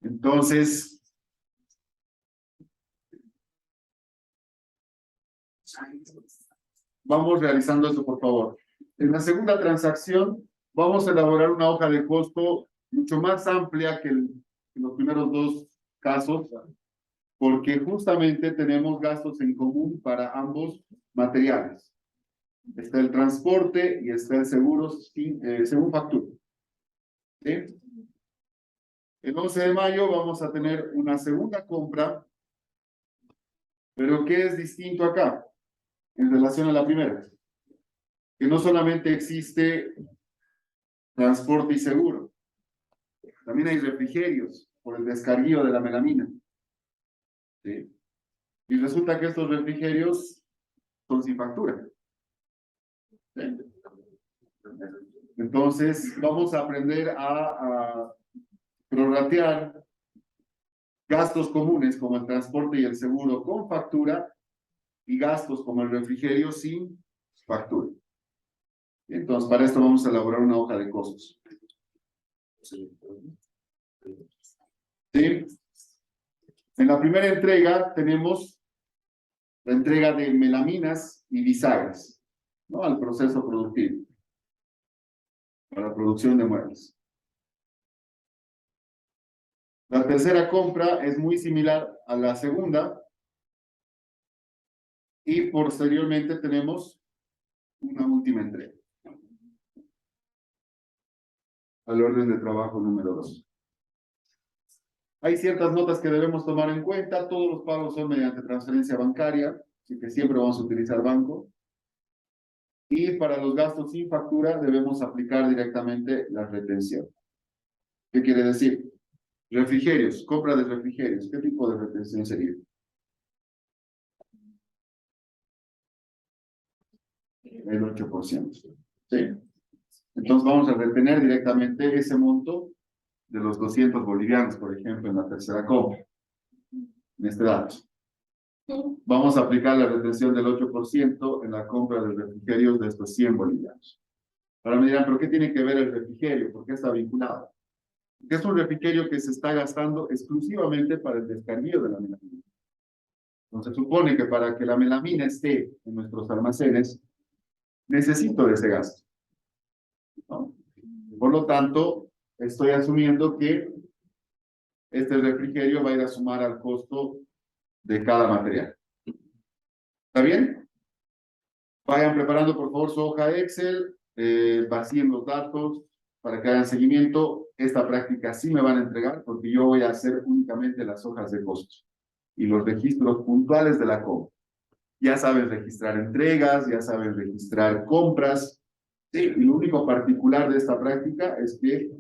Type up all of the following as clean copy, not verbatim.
Entonces, vamos realizando esto, por favor. En la segunda transacción, vamos a elaborar una hoja de costo mucho más amplia que los primeros dos casos, porque justamente tenemos gastos en común para ambos materiales. Está el transporte y está el seguro según factura. ¿Sí? El 11 de mayo vamos a tener una segunda compra, pero ¿qué es distinto acá en relación a la primera? Que no solamente existe transporte y seguro, también hay refrigerios por el descarguío de la melamina. ¿Sí? Y resulta que estos refrigerios son sin factura. ¿Sí? Entonces, vamos a aprender a prorratear gastos comunes como el transporte y el seguro con factura y gastos como el refrigerio sin factura. Entonces, para esto vamos a elaborar una hoja de costos. ¿Sí? En la primera entrega tenemos la entrega de melaminas y bisagras, ¿no? Al proceso productivo, para la producción de muebles. La tercera compra es muy similar a la segunda y posteriormente tenemos una última entrega. Al orden de trabajo número 2. Hay ciertas notas que debemos tomar en cuenta. Todos los pagos son mediante transferencia bancaria, así que siempre vamos a utilizar banco. Y para los gastos sin factura debemos aplicar directamente la retención. ¿Qué quiere decir? Refrigerios, compra de refrigerios. ¿Qué tipo de retención sería? El 8%. ¿Sí? Entonces vamos a retener directamente ese monto de los 200 bolivianos, por ejemplo, en la tercera compra. En este dato. Vamos a aplicar la retención del 8% en la compra de refrigerios de estos 100 bolivianos. Ahora me dirán, ¿pero qué tiene que ver el refrigerio? ¿Por qué está vinculado? Porque es un refrigerio que se está gastando exclusivamente para el descarguío de la melamina. Entonces se supone que para que la melamina esté en nuestros almacenes, necesito de ese gasto, ¿no? Por lo tanto, estoy asumiendo que este refrigerio va a ir a sumar al costo de cada material. ¿Está bien? Vayan preparando, por favor, su hoja Excel, vacíen los datos para que hagan seguimiento. Esta práctica sí me van a entregar porque yo voy a hacer únicamente las hojas de costos y los registros puntuales de la compra. Ya sabes registrar entregas, ya sabes registrar compras. Sí, y lo único particular de esta práctica es que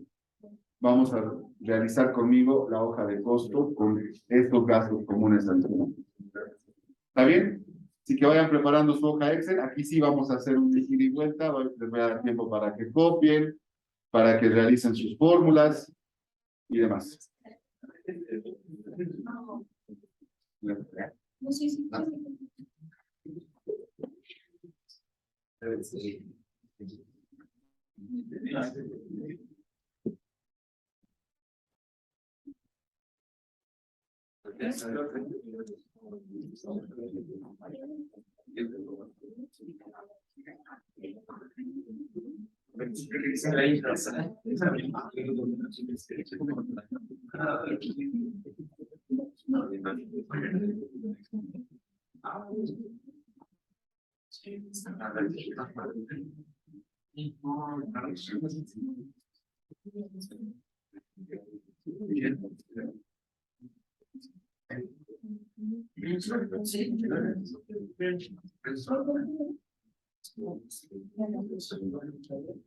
vamos a realizar conmigo la hoja de costo con estos gastos comunes adicionales. ¿Está bien? Así que vayan preparando su hoja Excel. Aquí sí vamos a hacer un ida y vuelta. Les voy a dar tiempo para que copien, para que realicen sus fórmulas y demás.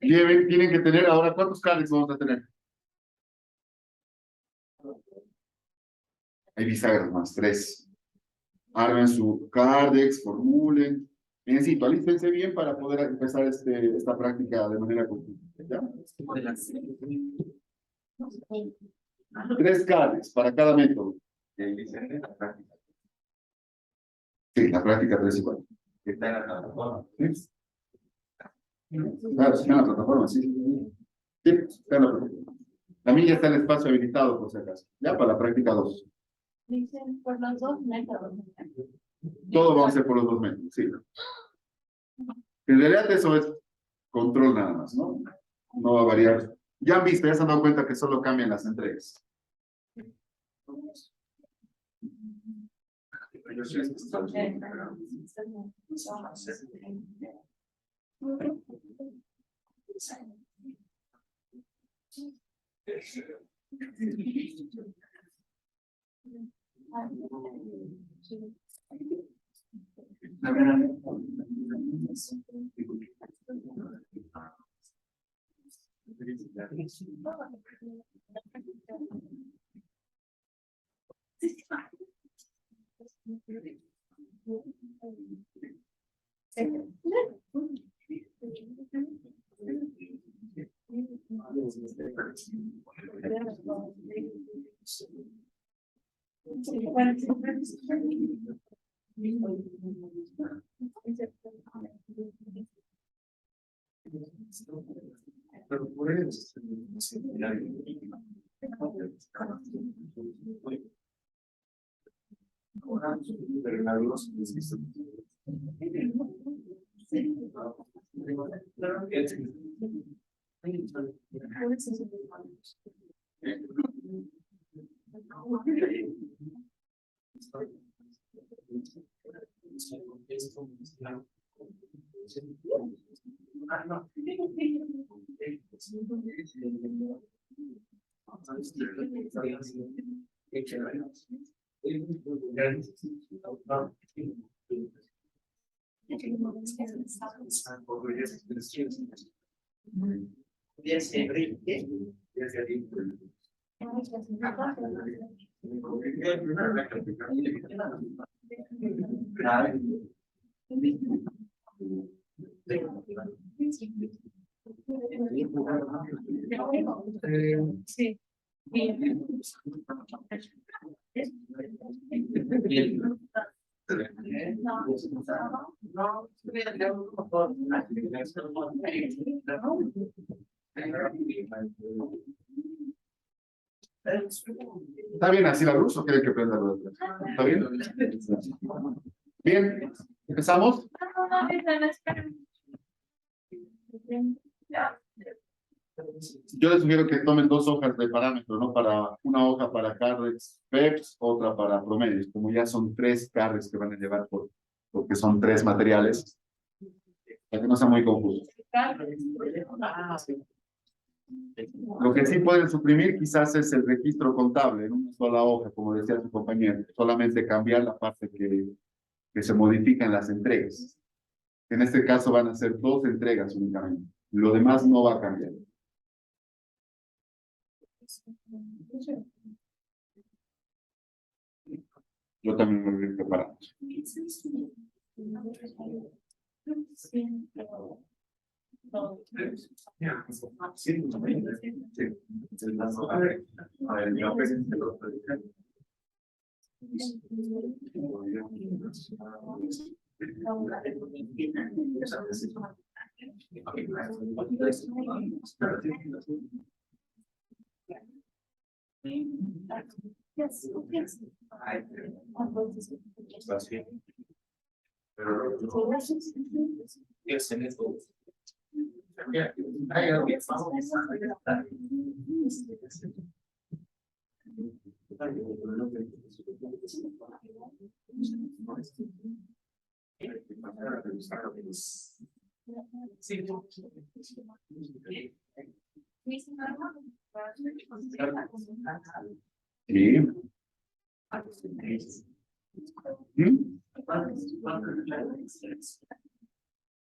Tienen que tener ahora, ¿cuántos cards vamos a tener? Hay bisagras más, 3. Armen su cardex, formulen. Necesito, alístense bien para poder empezar esta práctica de manera continua. ¿Ya? 3 cardex para cada método. Sí, la práctica 3 y 4. Está en la plataforma. ¿Sí? Claro, está en la plataforma, sí. Sí, está en la práctica. También ya está el espacio habilitado, por si acaso. Ya para la práctica 2. Dicen por los 2 metros. Todo va a ser por los 2 metros, sí. En realidad eso es control nada más, ¿no? No va a variar. Ya han visto, ya se han dado cuenta que solo cambian las entregas. Sí. ¿Está bien así la luz o quiere que prenda la luz? ¿Está bien? Bien, ¿empezamos? Yo les sugiero que tomen 2 hojas de parámetro, ¿no? Una hoja para carrets PEPs, otra para promedios. Como ya son 3 carrets que van a llevar porque son 3 materiales, para que no sea muy confuso. Lo que sí pueden suprimir quizás es el registro contable en una sola hoja, como decía su compañero. Solamente cambiar la parte que se modifica en las entregas. En este caso van a ser 2 entregas únicamente. Lo demás no va a cambiar. Yo también me voy preparando. Sí.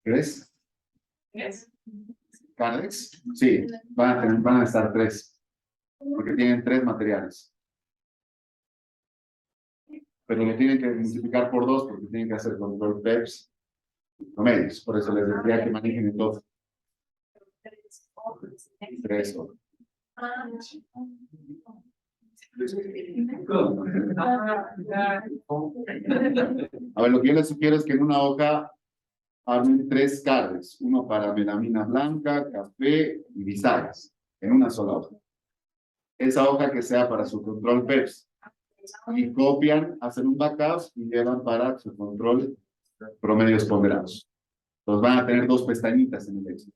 ¿Crees? ¿Cardex? Sí, van a estar 3, porque tienen 3 materiales. Pero lo tienen que multiplicar por 2 porque tienen que hacer control PEPs y promedios. Por eso les decía que manejen en 2. 3 horas. A ver, lo que yo les sugiero es que en una hoja armen 3 cards, uno para melamina blanca, café y bisagras. en una sola hoja. Esa hoja que sea para su control PEPS. Y copian, hacen un backup y llevan para su control promedios ponderados. Entonces van a tener dos pestañitas en el Excel.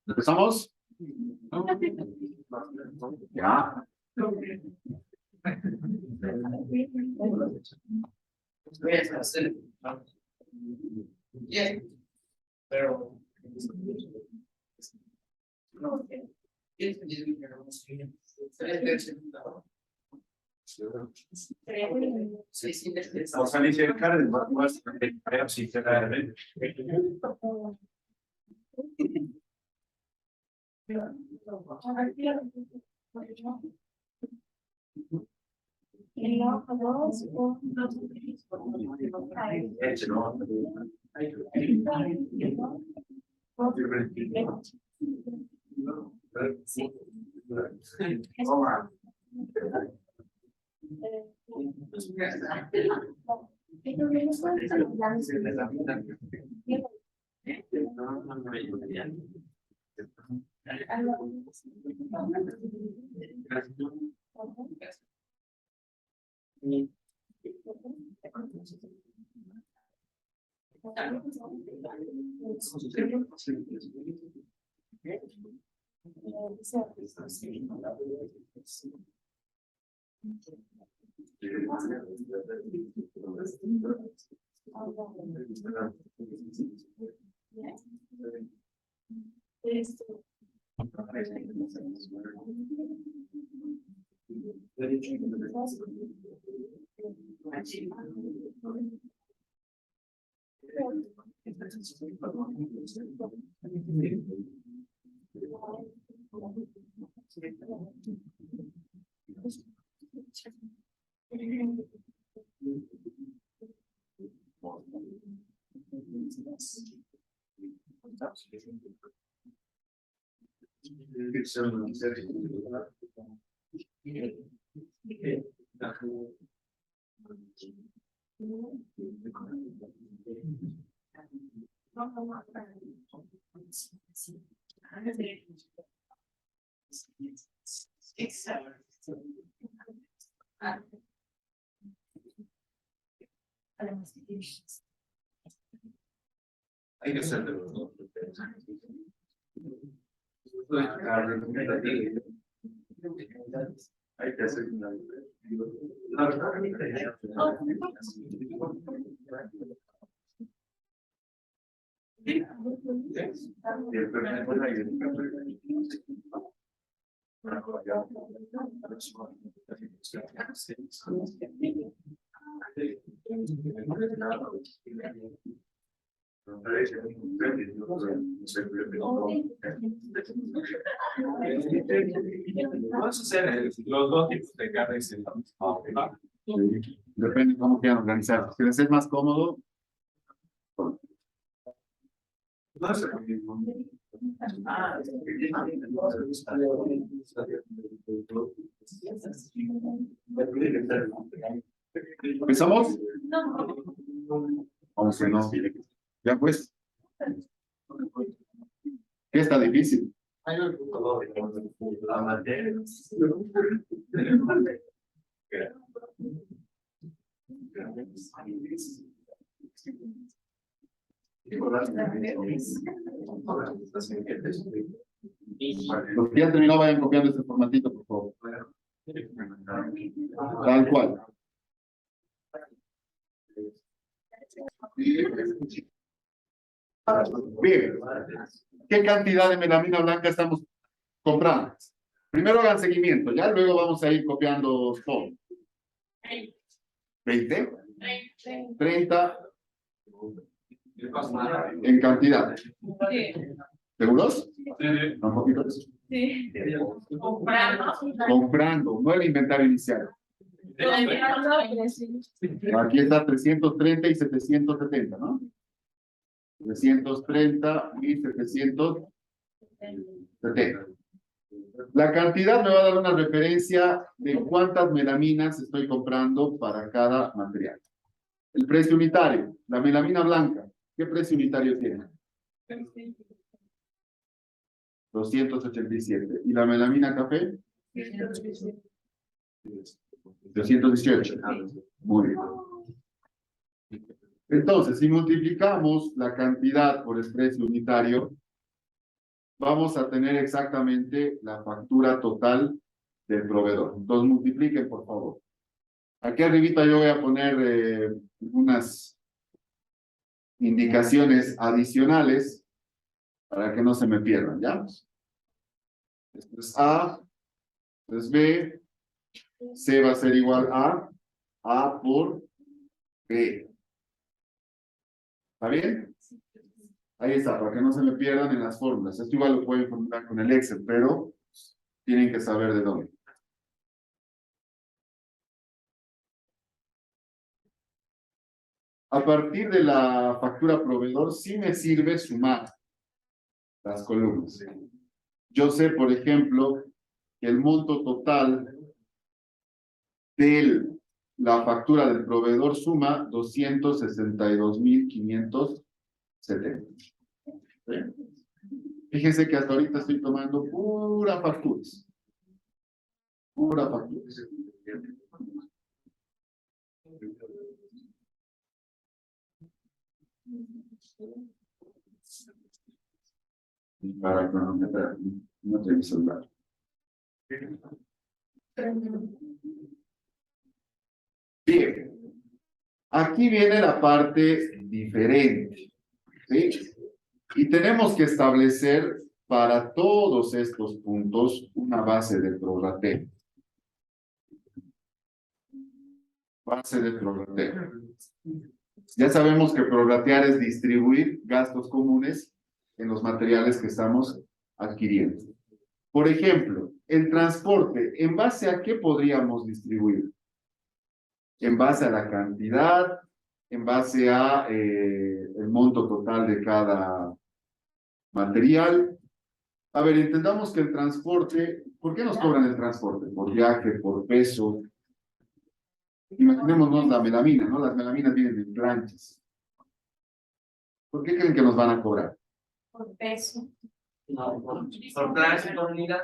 ¿Empezamos? Ya. Pero vamos a iniciar el más si te da hay que hacer hay que hacer Vamos a hacer los dos tipos de carnes. Depende de cómo quieran organizar. Si les es más cómodo, No sé lo mismo. ¿empezamos? Vamos que no. Ya pues. ¿Qué está difícil? La materia. Los que ya han terminado vayan copiando este formatito, por favor. Tal cual. Bien. ¿Qué cantidad de melamina blanca estamos comprando? Primero hagan seguimiento, ya luego vamos a ir copiando todo. 20, 30 en cantidad. ¿Seguros? Un poquito. Sí. Comprando. Comprando, no el inventario inicial. Aquí está 330 y 770, ¿no? 330 y 770. La cantidad me va a dar una referencia de cuántas melaminas estoy comprando para cada material. El precio unitario, la melamina blanca, ¿qué precio unitario tiene? 287. ¿Y la melamina café? 218. Muy bien. Entonces, si multiplicamos la cantidad por el precio unitario, vamos a tener exactamente la factura total del proveedor. Entonces, multipliquen, por favor. Aquí arribita yo voy a poner unas indicaciones adicionales para que no se me pierdan, ¿ya? Esto es A, esto es B, C va a ser igual A por B. ¿Está bien? Ahí está, para que no se me pierdan en las fórmulas. Esto igual lo pueden formular con el Excel, pero tienen que saber de dónde. A partir de la factura proveedor, sí me sirve sumar las columnas. Yo sé, por ejemplo, que el monto total de la factura del proveedor suma 262,570. ¿Sí? Fíjense que hasta ahorita estoy tomando pura facturas. Pura facturas. Para cronometrar, no tengo celular. Bien, aquí viene la parte diferente, ¿sí? Y tenemos que establecer para todos estos puntos una base de prorrateo. Base de prorrateo. Ya sabemos que prorratear es distribuir gastos comunes en los materiales que estamos adquiriendo. Por ejemplo, el transporte, ¿en base a qué podríamos distribuir? En base a la cantidad, en base a el monto total de cada material. A ver, entendamos que el transporte, ¿por qué nos cobran el transporte? Por viaje, por peso. Imaginémonos la melamina, ¿no? Las melaminas vienen en planchas. ¿Por qué creen que nos van a cobrar? Por peso. No, por plancha, por unidad.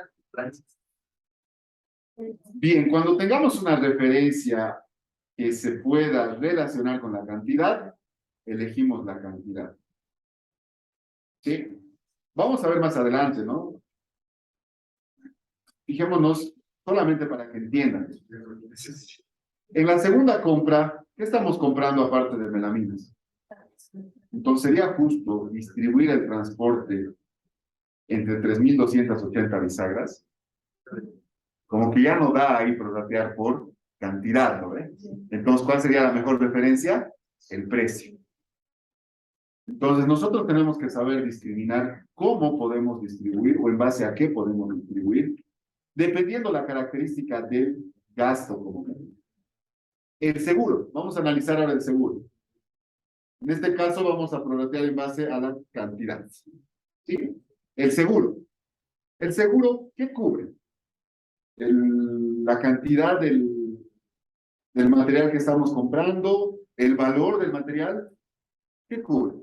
Bien, cuando tengamos una referencia que se pueda relacionar con la cantidad, elegimos la cantidad. ¿Sí? Vamos a ver más adelante, ¿no? Fijémonos solamente para que entiendan. En la segunda compra, ¿qué estamos comprando aparte de melaminas? Entonces sería justo distribuir el transporte entre 3,280 bisagras. Como que ya no da ahí prorratear por cantidad, ¿no ve? Entonces, ¿cuál sería la mejor referencia? El precio. Entonces, nosotros tenemos que saber discriminar cómo podemos distribuir o en base a qué podemos distribuir, dependiendo la característica del gasto como tal. El seguro, vamos a analizar ahora el seguro. En este caso vamos a prorratear en base a la cantidad. ¿Sí? El seguro. ¿El seguro qué cubre? La cantidad del material que estamos comprando, el valor del material, ¿qué cubre?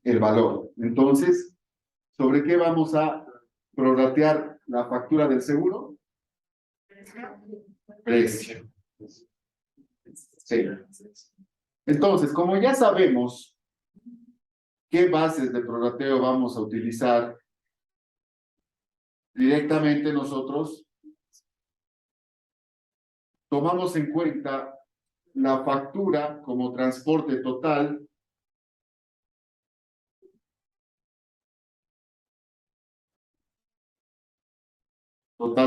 El valor. Entonces, ¿sobre qué vamos a prorratear la factura del seguro? Precio. Sí. Entonces, como ya sabemos qué bases de prorrateo vamos a utilizar, directamente nosotros tomamos en cuenta la factura como transporte total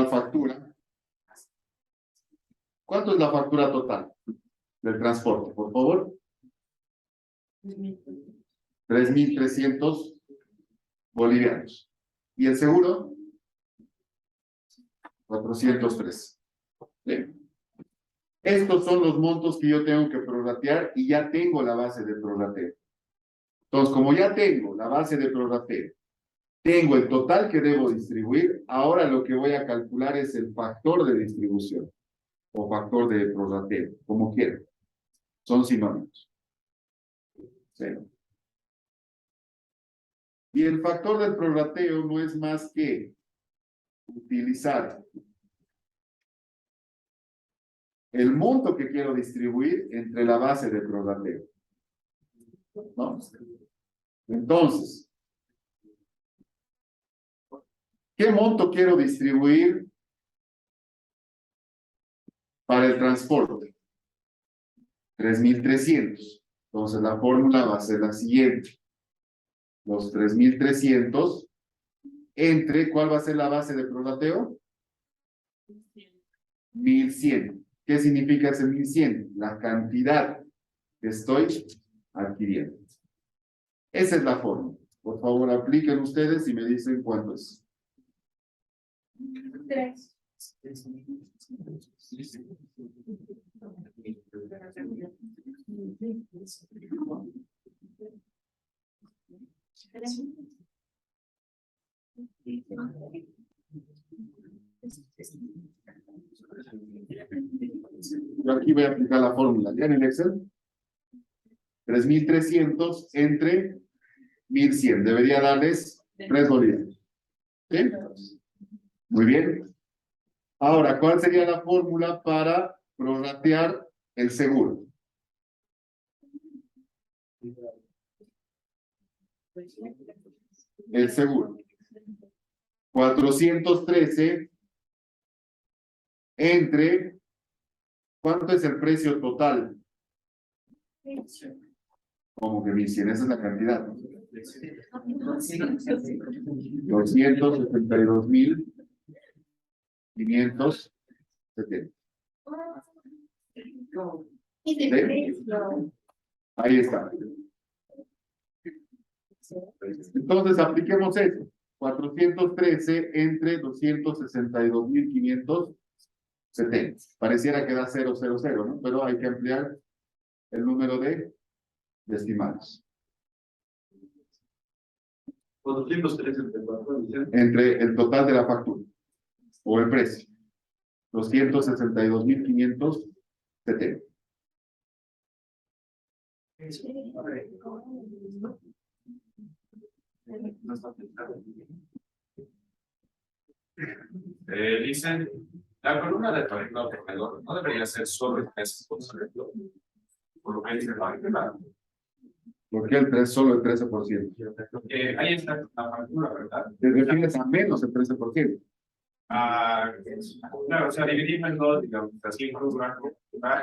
factura. ¿Cuánto es la factura total del transporte, por favor? 3.300 bolivianos. ¿Y el seguro? 403. Bien. Estos son los montos que yo tengo que prorratear y ya tengo la base de prorrateo. Entonces, como ya tengo la base de prorrateo, tengo el total que debo distribuir, ahora lo que voy a calcular es el factor de distribución o factor de prorrateo, como quieran. Son sinónimos. Sí. Y el factor del prorrateo no es más que utilizar el monto que quiero distribuir entre la base de prorrateo. ¿No? Entonces, ¿qué monto quiero distribuir para el transporte? 3.300. Entonces, la fórmula va a ser la siguiente. Los 3.300 entre, ¿cuál va a ser la base de prorrateo? 1.100. ¿Qué significa ese 1.100? La cantidad que estoy adquiriendo. Esa es la fórmula. Por favor, apliquen ustedes y me dicen cuánto es. 3. Yo aquí voy a aplicar la fórmula. ¿Ya en el Excel? 3.300 entre 1.100. Debería darles 3 bolivianos. ¿Sí? Muy bien. Ahora, ¿cuál sería la fórmula para prorratear el seguro? El seguro. 413 entre, ¿cuánto es el precio total? Como que 1.100, esa es la cantidad. 272.570. Ahí está. Entonces, apliquemos eso. 413 entre 262.570. Pareciera que da 000, ¿no? Pero hay que ampliar el número de estimados. 413 entre el total de la factura o el precio. 262.570. Dicen, la columna de torneo proveedor no debería ser solo el 13%, por lo que dice la. ¿Por qué el 3, solo el 13%? Ahí está la factura, ¿verdad? Te refieres a menos el 13%. Claro, o sea, dividimos en dos, digamos, así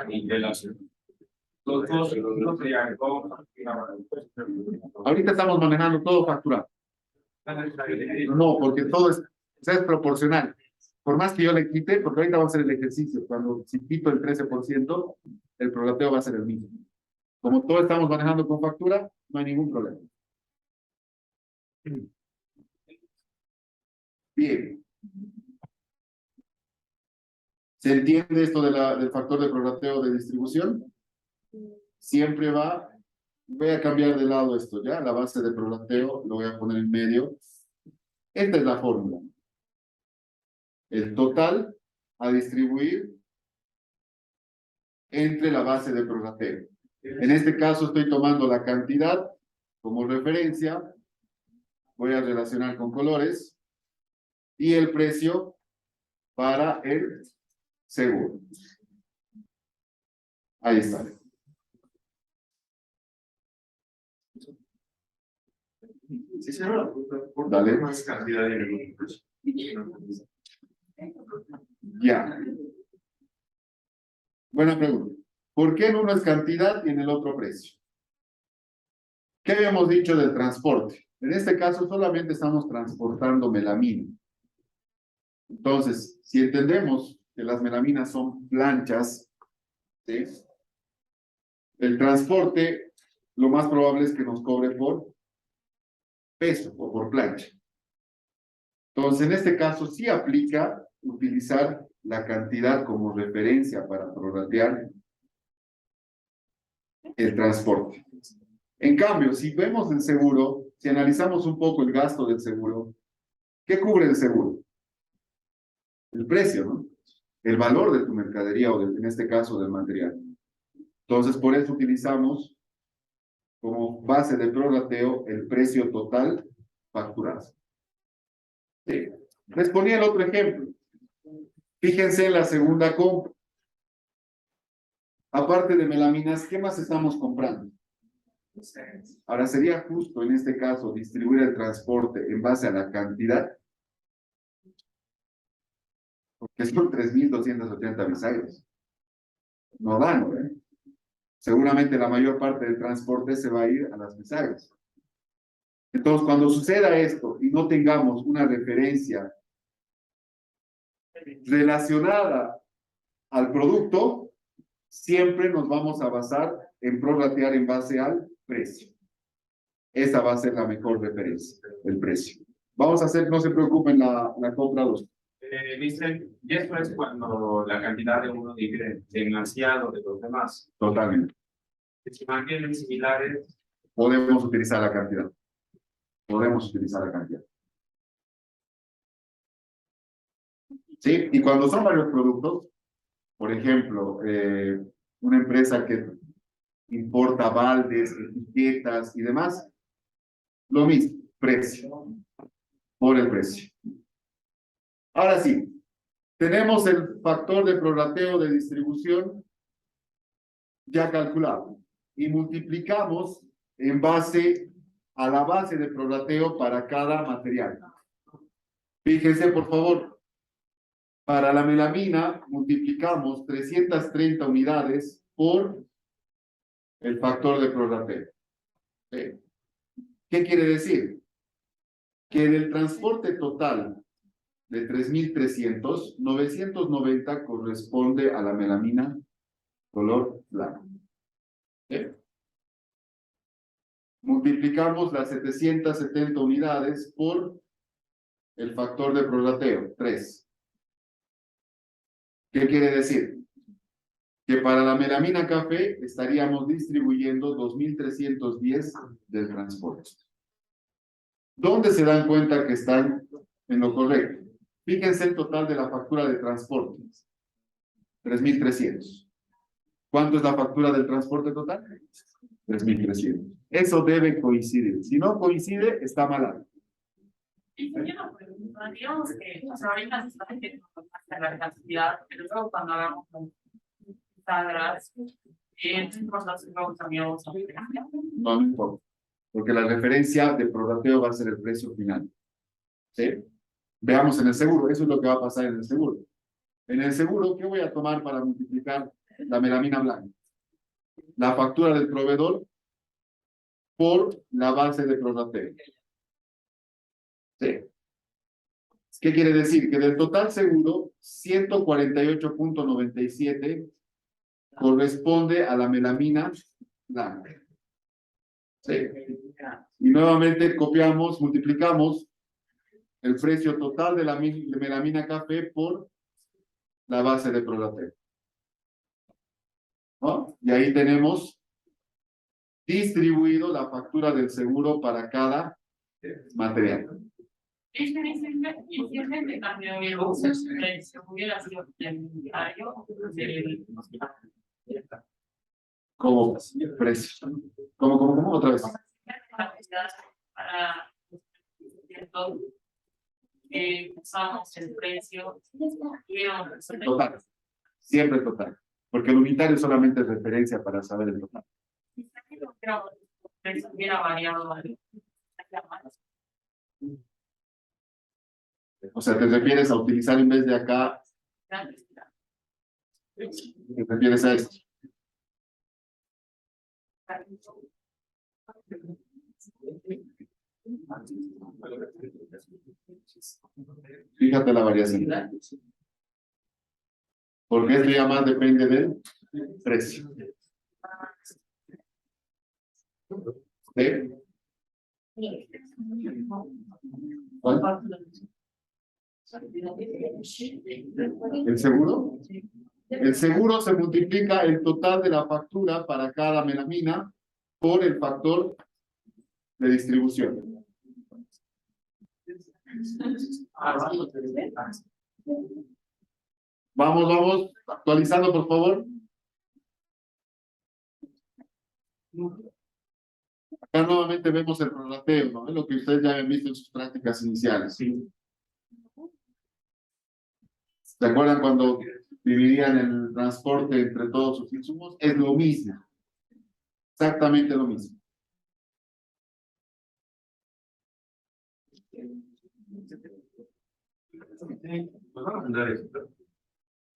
y relación. Ahorita estamos manejando todo facturado. No, porque todo es proporcional. Por más que yo le quite, porque ahorita va a ser el ejercicio. Cuando si quito el 13%, el prorrateo va a ser el mismo. Como todo estamos manejando con factura, no hay ningún problema. Bien. ¿Se entiende esto del factor de prorrateo de distribución? Siempre voy a cambiar de lado esto, ¿ya? La base de prorrateo lo voy a poner en medio. Esta es la fórmula. El total a distribuir entre la base de prorrateo. En este caso estoy tomando la cantidad como referencia. Voy a relacionar con colores. Y el precio para el seguro. Ahí está. Sí, señor. Dale. Más cantidad de Ya. Buena pregunta. ¿Por qué en uno es cantidad y en el otro precio? ¿Qué habíamos dicho del transporte? En este caso solamente estamos transportando melamina. Entonces, si entendemos que las melaminas son planchas, ¿sí? El transporte, lo más probable es que nos cobre por peso o por plancha. Entonces, en este caso sí aplica utilizar la cantidad como referencia para prorratear el transporte. En cambio, si vemos el seguro, si analizamos un poco el gasto del seguro, ¿qué cubre el seguro? El precio, ¿no? El valor de tu mercadería o en este caso del material. Entonces, por eso utilizamos como base de prorrateo el precio total facturado. Sí. Les ponía el otro ejemplo. Fíjense en la segunda compra. Aparte de melaminas, ¿qué más estamos comprando? Ahora, sería justo en este caso distribuir el transporte en base a la cantidad, porque son 3.280 bisagras. No dan, ¿eh? Seguramente la mayor parte del transporte se va a ir a las bisagras. Entonces, cuando suceda esto y no tengamos una referencia relacionada al producto, siempre nos vamos a basar en prorratear en base al precio. Esa va a ser la mejor referencia, el precio. Vamos a hacer, no se preocupen, la compra 2. Dicen, y esto es cuando la cantidad de uno divide demasiado de los demás. Totalmente. Si mantienen similares, Podemos utilizar la cantidad. Podemos utilizar la cantidad. ¿Sí? Y cuando son varios productos, por ejemplo, una empresa que importa baldes, etiquetas y demás, lo mismo, precio, por el precio. Ahora sí, tenemos el factor de prorrateo de distribución ya calculado y multiplicamos en base a la base de prorrateo para cada material. Fíjense, por favor, para la melamina multiplicamos 330 unidades por el factor de prorrateo. ¿Sí? ¿Qué quiere decir? Que en el transporte total de 3.300, 990 corresponde a la melamina color blanco. ¿Sí? Multiplicamos las 770 unidades por el factor de prorrateo, 3. ¿Qué quiere decir? Que para la melamina café estaríamos distribuyendo 2.310 del transporte. ¿Dónde se dan cuenta que están en lo correcto? Fíjense el total de la factura de transporte. 3.300. ¿Cuánto es la factura del transporte total? 3.300. Eso debe coincidir. Si no coincide, está mal. Y yo no pregunto, digamos que ahorita se está metiendo la cantidad, pero luego cuando hagamos tablas, no importa. Porque la referencia de prorrateo va a ser el precio final. ¿Sí? Veamos en el seguro. Eso es lo que va a pasar en el seguro. En el seguro, ¿qué voy a tomar para multiplicar la melamina blanca? La factura del proveedor por la base de prorrateo. ¿Sí? ¿Qué quiere decir? Que del total seguro, 148.97 corresponde a la melamina blanca. ¿Sí? Y nuevamente copiamos, multiplicamos el precio total de la melamina café por la base de prorrateo. ¿No? Y ahí tenemos distribuido la factura del seguro para cada material. Como precio. ¿Cómo? Otra vez. Usamos el precio. Total. Siempre total. porque el unitario solamente es referencia para saber el total. Quizá que no hubiera variado. O sea, te refieres a utilizar en vez de acá, te refieres a esto. Fíjate la variación. Porque esto ya más depende del precio. ¿Sí? ¿Cuál? ¿El seguro? El seguro se multiplica el total de la factura para cada melamina por el factor de distribución. Vamos, actualizando, por favor. Acá nuevamente vemos el prorrateo, ¿no? Es lo que ustedes ya habían visto en sus prácticas iniciales. ¿Sí? ¿Se acuerdan cuando dividían el transporte entre todos sus insumos? Es lo mismo. Exactamente lo mismo.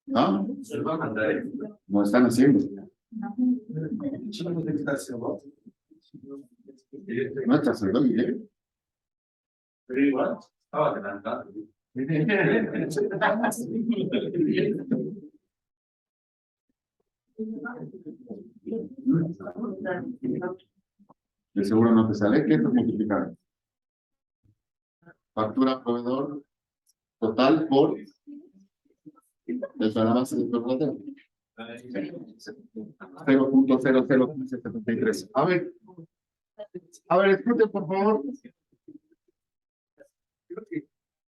¿No? No están haciendo. No está haciendo bien. Pero igual, estaba adelantado. De seguro no te sale. ¿Qué es multiplicar? Factura proveedor total por el balance del prorrateo. 0.001573. A ver, escuchen por favor.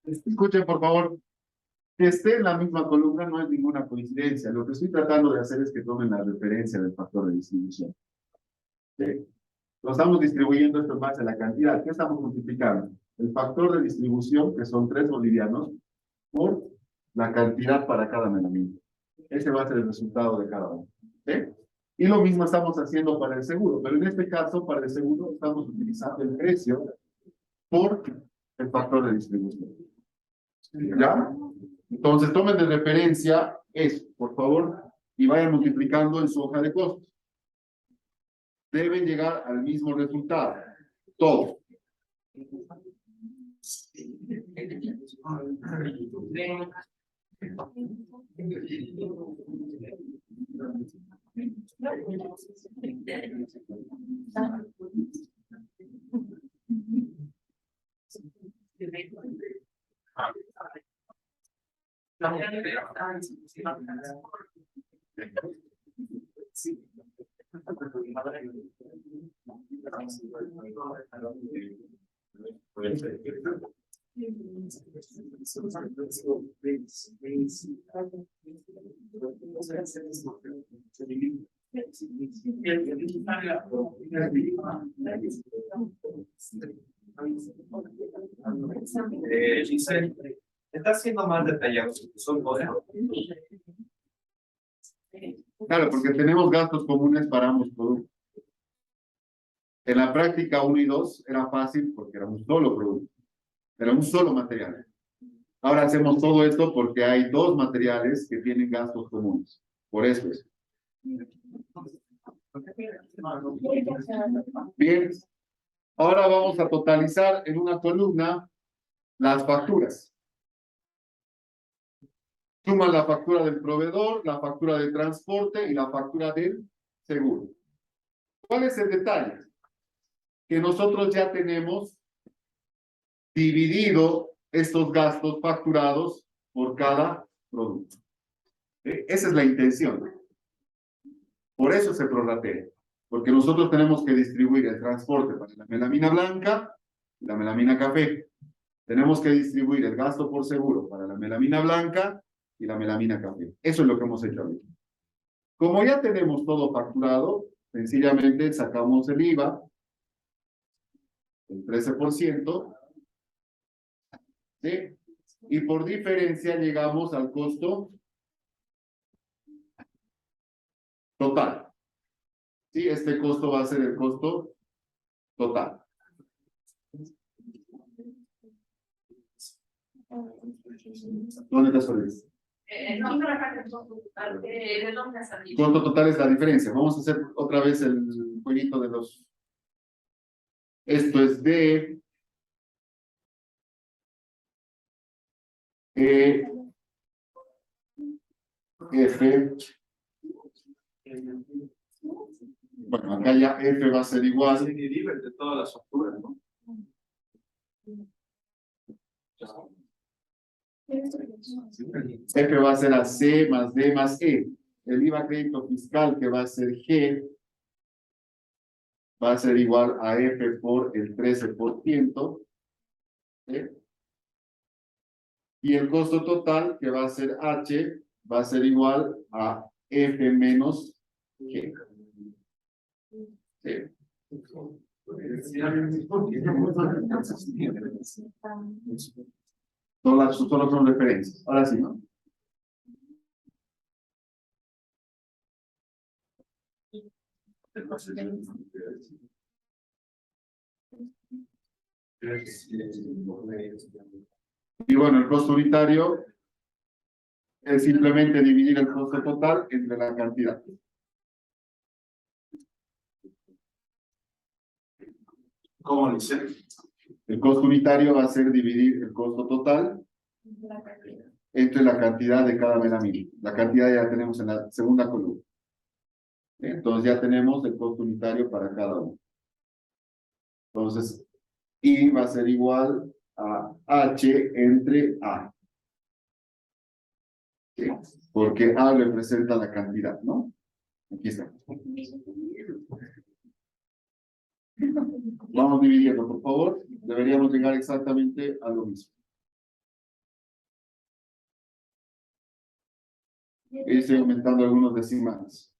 Escuchen por favor. Que esté en la misma columna no es ninguna coincidencia. Lo que estoy tratando de hacer es que tomen la referencia del factor de distribución. ¿Sí? Lo estamos distribuyendo esto en base a la cantidad. ¿Qué estamos multiplicando? El factor de distribución, que son 3 bolivianos, por la cantidad para cada melamina. Ese va a ser el resultado de cada uno. ¿Sí? Y lo mismo estamos haciendo para el seguro, pero en este caso, para el seguro, estamos utilizando el precio por el factor de distribución. ¿Ya? Entonces, tomen de referencia eso, por favor, y vayan multiplicando en su hoja de costos. Deben llegar al mismo resultado. Todo. Giselle, está siendo más detallado. Claro, porque tenemos gastos comunes para ambos productos. En la práctica 1 y 2 era fácil porque era un solo producto, era un solo material. Ahora hacemos todo esto porque hay 2 materiales que tienen gastos comunes. Por eso es. Bien. Ahora vamos a totalizar en una columna las facturas. Suman la factura del proveedor, la factura de transporte y la factura del seguro. ¿Cuál es el detalle? Que nosotros ya tenemos dividido estos gastos facturados por cada producto. Esa es la intención. Por eso se prorratea. Porque nosotros tenemos que distribuir el transporte para la melamina blanca y la melamina café. Tenemos que distribuir el gasto por seguro para la melamina blanca y la melamina café. Eso es lo que hemos hecho ahorita. Como ya tenemos todo facturado, sencillamente sacamos el IVA, el 13%, ¿sí? Y por diferencia llegamos al costo total. ¿Sí? Este costo va a ser el costo total. ¿Dónde estás, Feliz? No, pero acá el costo total, ¿de dónde ha salido? Costo total es la diferencia. Vamos a hacer otra vez el jueguito de los... Esto es de... F. Bueno, acá ya F va a ser igual. De todas las facturas, ¿no? F va a ser a C más D más E. El IVA crédito fiscal, que va a ser G, va a ser igual a F por el 13%. ¿Sí? Y el costo total, que va a ser H, va a ser igual a F menos G. ¿Sí? Solo son referencias. Ahora sí, ¿no? Y bueno, el costo unitario es simplemente dividir el costo total entre la cantidad. ¿Cómo dice? El costo unitario va a ser dividir el costo total entre la cantidad de cada melamina. La cantidad ya la tenemos en la segunda columna. Entonces ya tenemos el costo unitario para cada uno. Entonces, I va a ser igual a H entre A. ¿Sí? Porque A representa la cantidad, ¿no? Aquí está. Vamos dividiendo, por favor. Deberíamos llegar exactamente a lo mismo. Estoy aumentando algunos decimales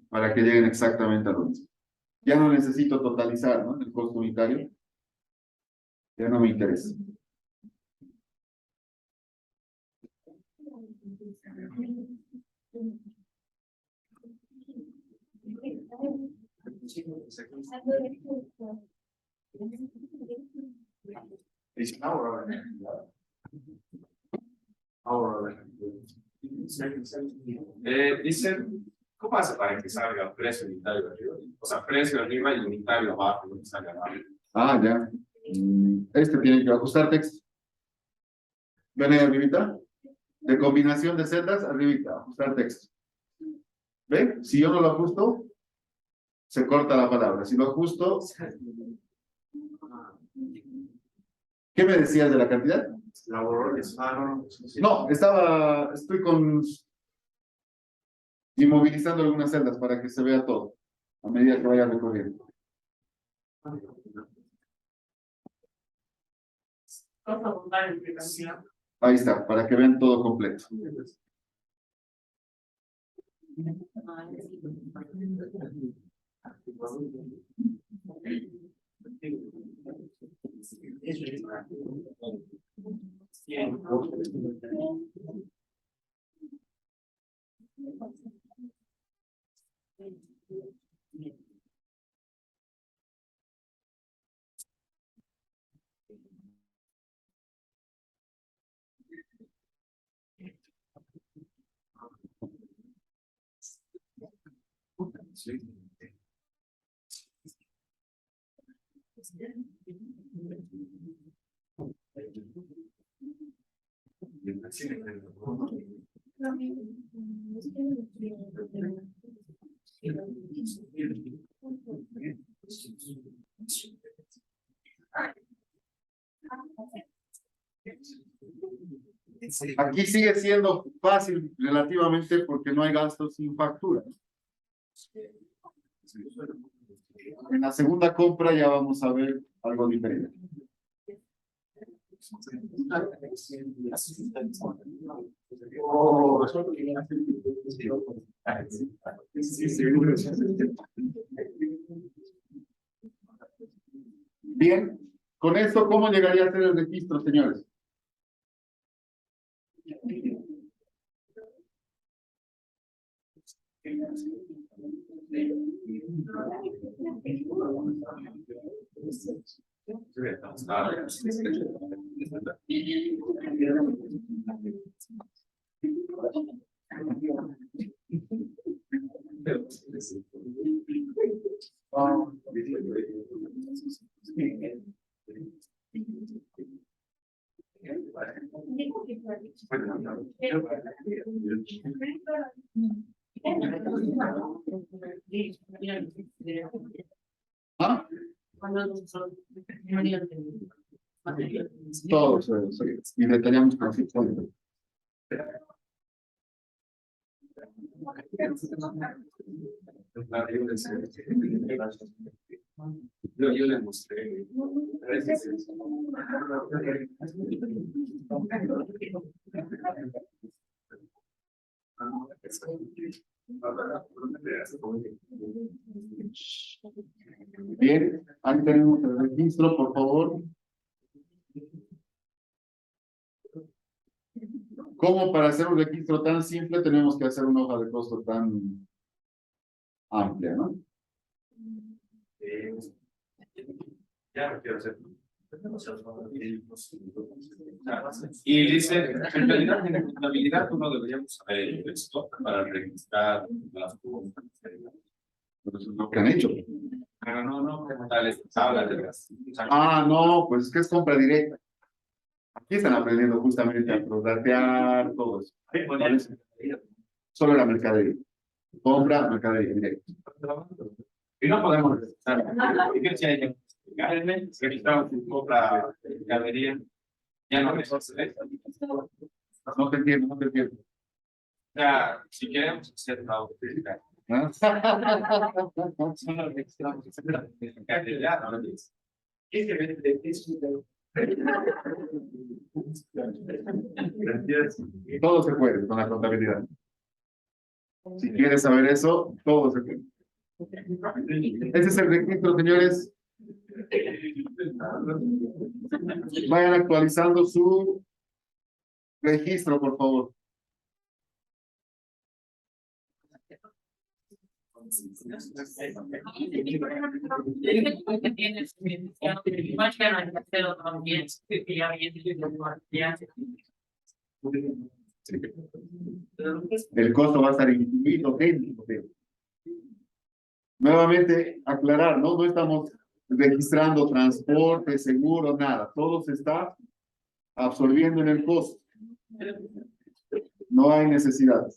para que lleguen exactamente a lo mismo. Ya no necesito totalizar, ¿no? El costo unitario. Ya no me interesa. Dicen, ¿cómo hace para que salga precio unitario arriba? O sea, precio arriba y unitario abajo, no que salga abajo. Ah, ya. Este tiene que ajustar texto. ¿Ven ahí arribita? De combinación de celdas, arribita, ajustar texto. ¿Ven? Si yo no lo ajusto, se corta la palabra. Si lo ajusto, ¿qué me decías de la cantidad? No, estoy inmovilizando algunas celdas para que se vea todo a medida que vaya recorriendo. Ahí está, para que vean todo completo. Aquí sigue siendo fácil relativamente porque no hay gastos sin factura. En la segunda compra ya vamos a ver algo diferente. Bien, con esto, ¿cómo llegaría a ser el registro, señores? ¿Ah? Todos, y detallamos con Yo le mostré. Bien, ahí tenemos el registro, por favor. ¿Cómo para hacer un registro tan simple tenemos que hacer una hoja de costo tan amplia, ¿no? Ya no quiero hacer. Y dice, en realidad, en contabilidad uno deberíamos saber el stock para registrar las cosas. Pero eso es lo que han hecho. Pero no, como tal, esta tabla de las. Ah, no, pues es que es compra directa. Aquí están aprendiendo justamente a prorratear todo eso. ¿Vale? Solo la mercadería. Compra, mercadería directa. Y no podemos registramos su compra de mercadería. Ya no es. No te entiendo, no te entiendo. Ya, si queremos hacer la autoridad. ¿Ah? Solo registramos la mercadería, no lo es. ¿Qué se vende? Todo se puede con la contabilidad. Si quieres saber eso, todo se puede. Ese es el registro, señores. Vayan actualizando su registro, por favor. El costo va a estar incluido dentro de. Nuevamente, aclarar, ¿no? No estamos registrando transporte, seguro, nada. Todo se está absorbiendo en el costo. No hay necesidad.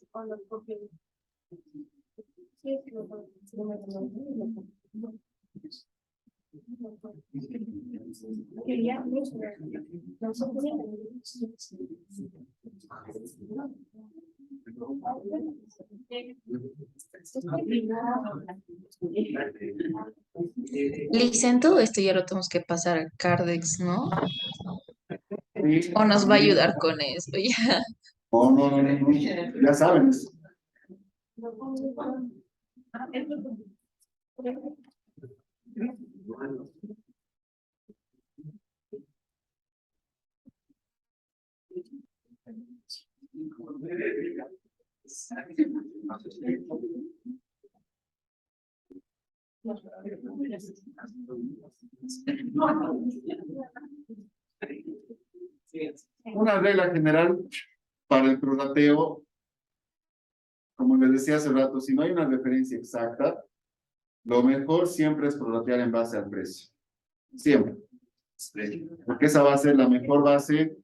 Lice, en todo esto ya lo tenemos que pasar a Cardex, ¿no? Sí. O nos va a ayudar con esto ya. No. Ya saben. Una regla general para el prorrateo, como les decía hace rato, si no hay una referencia exacta, lo mejor siempre es prorratear en base al precio. Siempre. Porque esa va a ser la mejor base,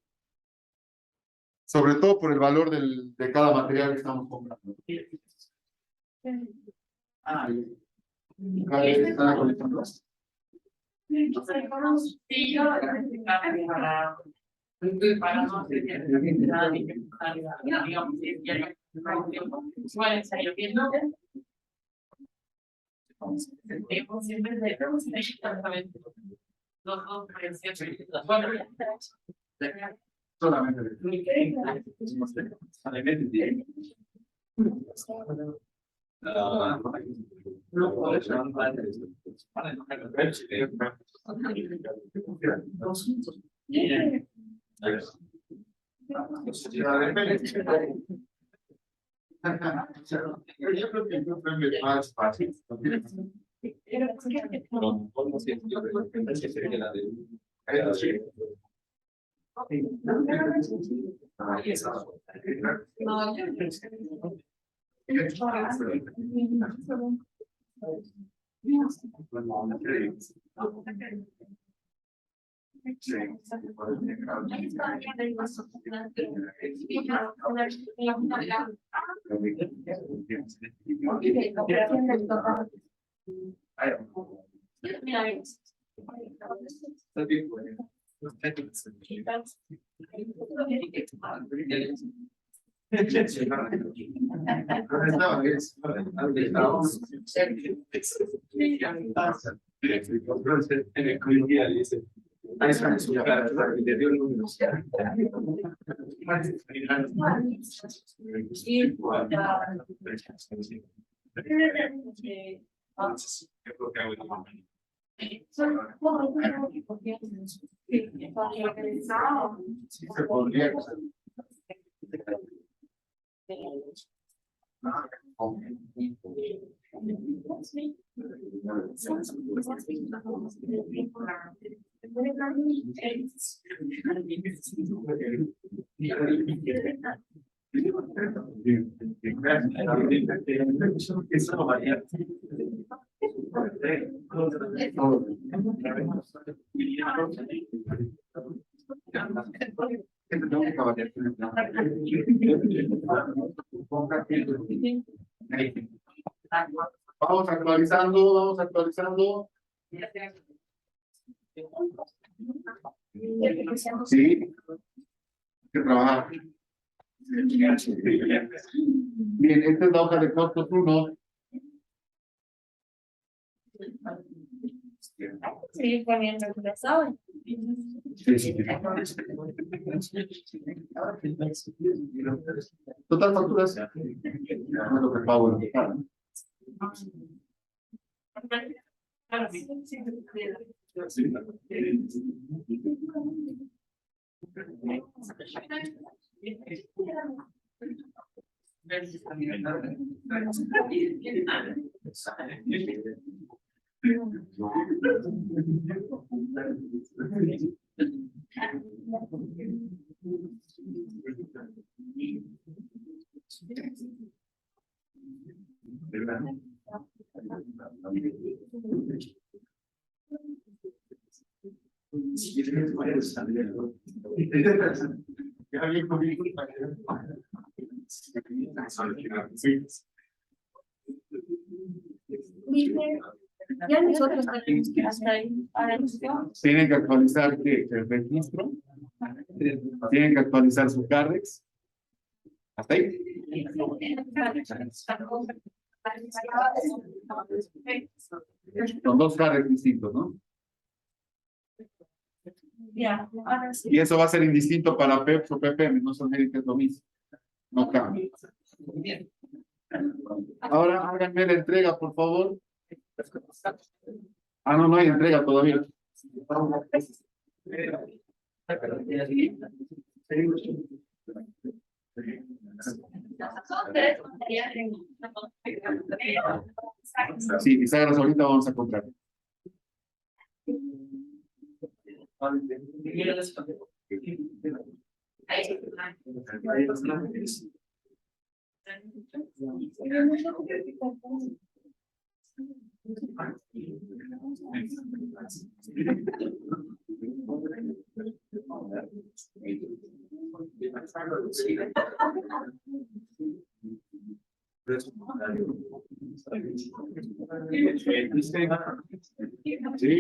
sobre todo por el valor de cada material que estamos comprando. ¿Están actualizando? Sí, yo para no hacer nada, digamos, siempre exactamente los dos precios. Solamente. Yo creo que no fue más fácil. Sí. Vamos actualizando, vamos actualizando. Sí, hay que trabajar. Bien, esta es la hoja de costos 1. Sí, poniendo el pesado. Total facturas. No es lo que pago en total. Ya nosotros tenemos que hacer ahí. Tienen que actualizar el registro. Tienen que actualizar su Cardex. ¿Hasta ahí? Son 2 Cardex distintos, ¿no? Ya, ahora sí. Y eso va a ser indistinto para PEPS o PPM, no son que es lo mismo. No cambia. Ahora háganme la entrega, por favor. Ah, no, no hay entrega todavía. Sí, bisagras ahorita vamos a comprar. Sí.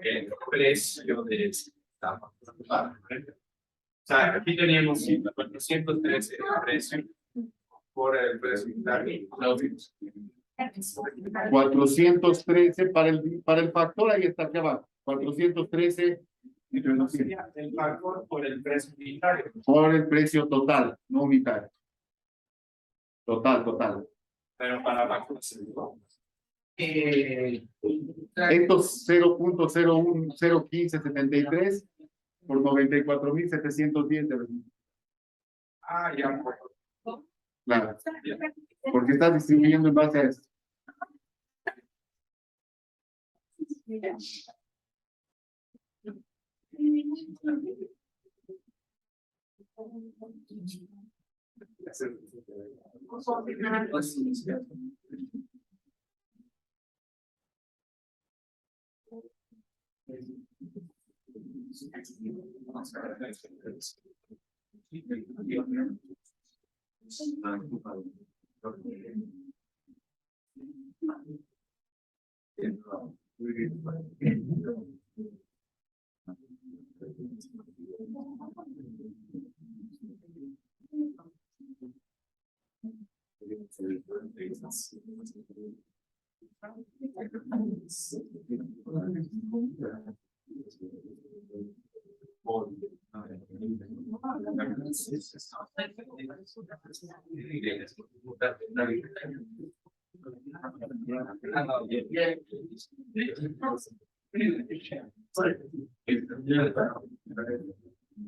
El precio de esta. O sea, aquí teníamos 413 el precio por el precio unitario. 413 para el factor, ahí está aquí abajo. 413 entre 200. El factor por el precio unitario. Por el precio total, no unitario. Total. Pero para facturación. Estos 0.0101573 por 94.710 de registro. Ah, ya. Claro, porque estás distribuyendo en base a esto.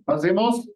Pasemos.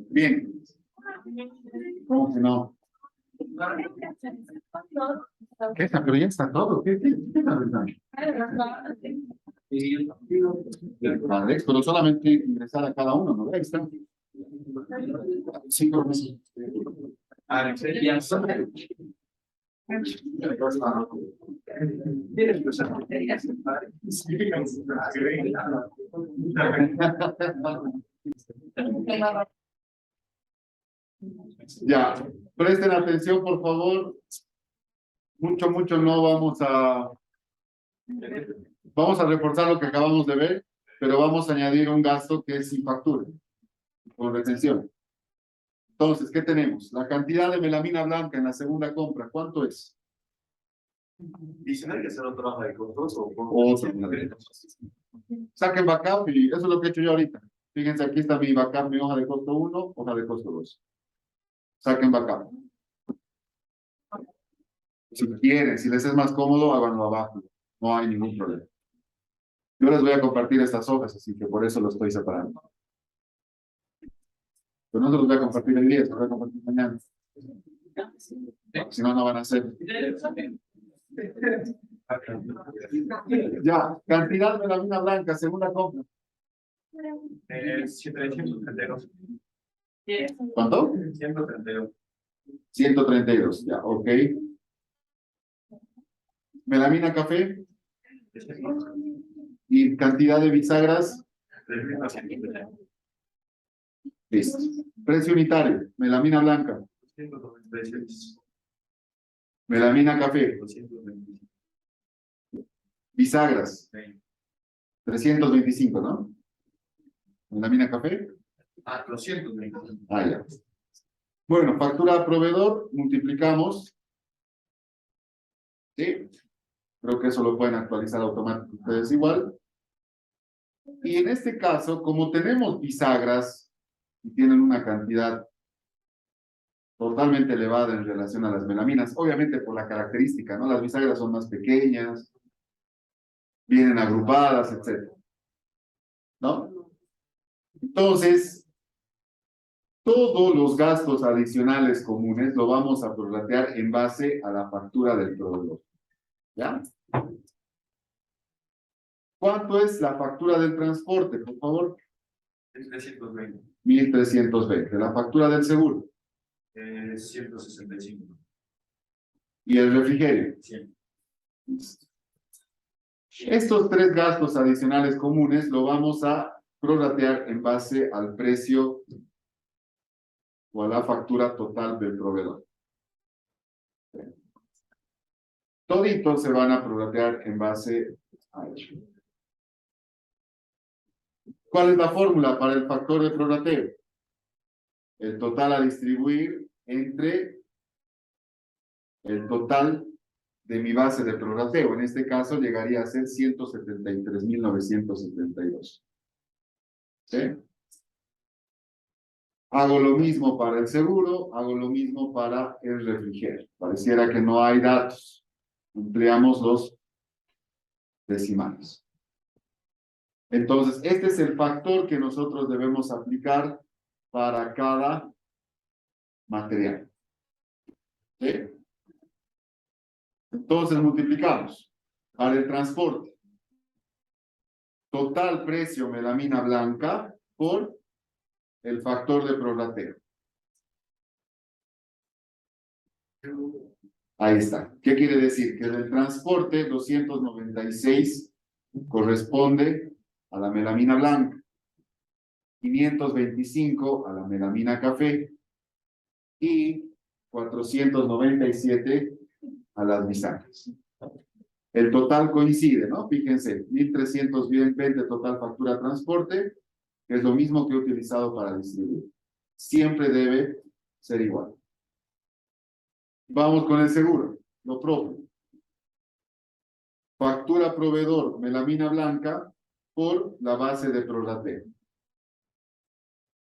Bien. ¿Cómo que no? ¿Qué está? Pero ya está todo. ¿Qué está pensando? Alex, pero solamente ingresar a cada uno, ¿no? Ahí está. 5 meses. Ya, presten atención, por favor. Mucho no vamos a reforzar lo que acabamos de ver, pero vamos a añadir un gasto que es sin factura, con retención. Entonces, ¿qué tenemos? La cantidad de melamina blanca en la segunda compra, ¿cuánto es? Dicen que hacer otro trabajo de costos Saquen backup y eso es lo que he hecho yo ahorita. Fíjense, aquí está mi backup, mi hoja de costo 1, hoja de costo 2. Saquen backup. Si quieren, si les es más cómodo, háganlo abajo. No hay ningún problema. Yo les voy a compartir estas hojas, así que por eso lo estoy separando. Pero no se los voy a compartir el día, se los voy a compartir mañana. Si no, no van a hacer. Ya, cantidad de melamina blanca, segunda compra. 132. ¿Cuánto? 132. 132, ya, ok. Melamina café. Y cantidad de bisagras. Listo. Precio unitario, melamina blanca. 196. Melamina café. 225. Bisagras. 325, ¿no? Melamina café. 225. Ah, ya. Bueno, factura a proveedor, multiplicamos. Sí. Creo que eso lo pueden actualizar automáticamente ustedes igual. Y en este caso, como tenemos bisagras y tienen una cantidad totalmente elevada en relación a las melaminas, obviamente por la característica, ¿no? Las bisagras son más pequeñas, vienen agrupadas, etc. ¿No? Entonces, todos los gastos adicionales comunes lo vamos a prorratear en base a la factura del proveedor. ¿Ya? ¿Cuánto es la factura del transporte, por favor? 1320. 1.320. La factura del seguro 165. y el refrigerio. 100. Estos tres gastos adicionales comunes lo vamos a prorratear en base al precio o a la factura total del proveedor. Toditos se van a prorratear en base a ello. ¿Cuál es la fórmula para el factor de prorrateo? El total a distribuir entre el total de mi base de prorrateo. En este caso llegaría a ser 173.972. ¿Sí? Hago lo mismo para el seguro, hago lo mismo para el refrigerio. Pareciera que no hay datos. Empleamos los decimales. Entonces, este es el factor que nosotros debemos aplicar para cada material. ¿Sí? Entonces, multiplicamos. Para el transporte. Total precio melamina blanca por el factor de prorrateo. Ahí está. ¿Qué quiere decir? Que del transporte 296 corresponde a la melamina blanca, 525 a la melamina café y 497 a las bisagras. El total coincide, ¿no? Fíjense, 1.320 total factura transporte, que es lo mismo que he utilizado para distribuir. Siempre debe ser igual. Vamos con el seguro, lo propio. Factura proveedor, melamina blanca, por la base de prorrateo.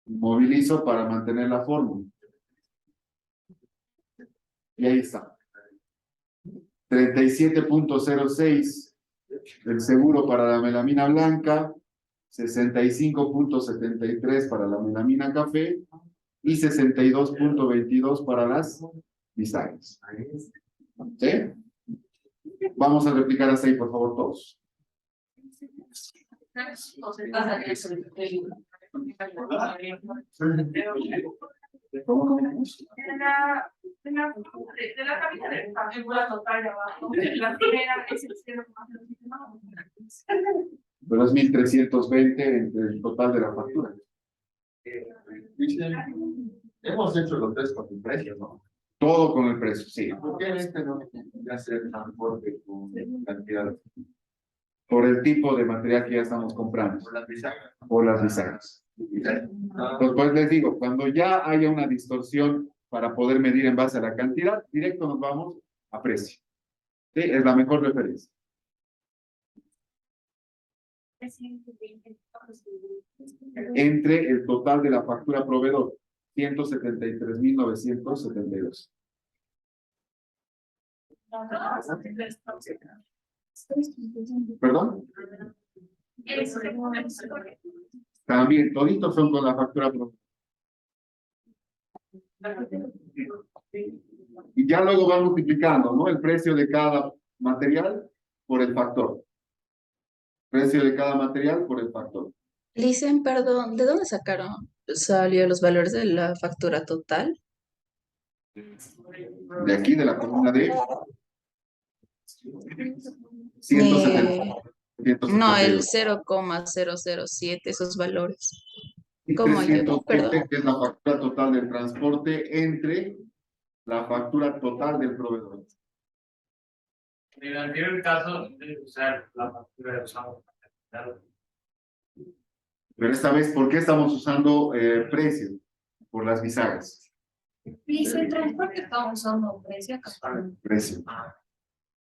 Movilizo para mantener la fórmula. Y ahí está. 37.06 el seguro para la melamina blanca, 65.73 para la melamina café y 62.22 para las bisagras. ¿Sí? Vamos a replicar así, por favor, todos. De la cabina de la figura total de abajo, la primera es el 0,09. Pero es 1.320 entre el total de la factura. Hemos hecho los tres con el precio, ¿no? Todo con el precio, sí. ¿Por qué este no hace el transporte con cantidad? Por el tipo de material que ya estamos comprando. Por las bisagras. Por las bisagras. Entonces, pues les digo, cuando ya haya una distorsión para poder medir en base a la cantidad, directo nos vamos a precio. ¿Sí? Es la mejor referencia. Entre el total de la factura proveedor, 173.972. ¿Perdón? También, toditos son con la factura proveedor. Y ya luego van multiplicando, ¿no? El precio de cada material por el factor. Precio de cada material por el factor. Licen, perdón, ¿de dónde salió los valores de la factura total? De aquí, de la columna de 170. No, el 0,007, esos valores. Y ¿Cómo yo? 320, Perdón. que es la factura total del transporte entre la factura total del proveedor. En el anterior caso, de usar la factura de usado. Pero esta vez, ¿por qué estamos usando precio? Por las bisagras. Dice el transporte, estamos usando precio acá. Precio.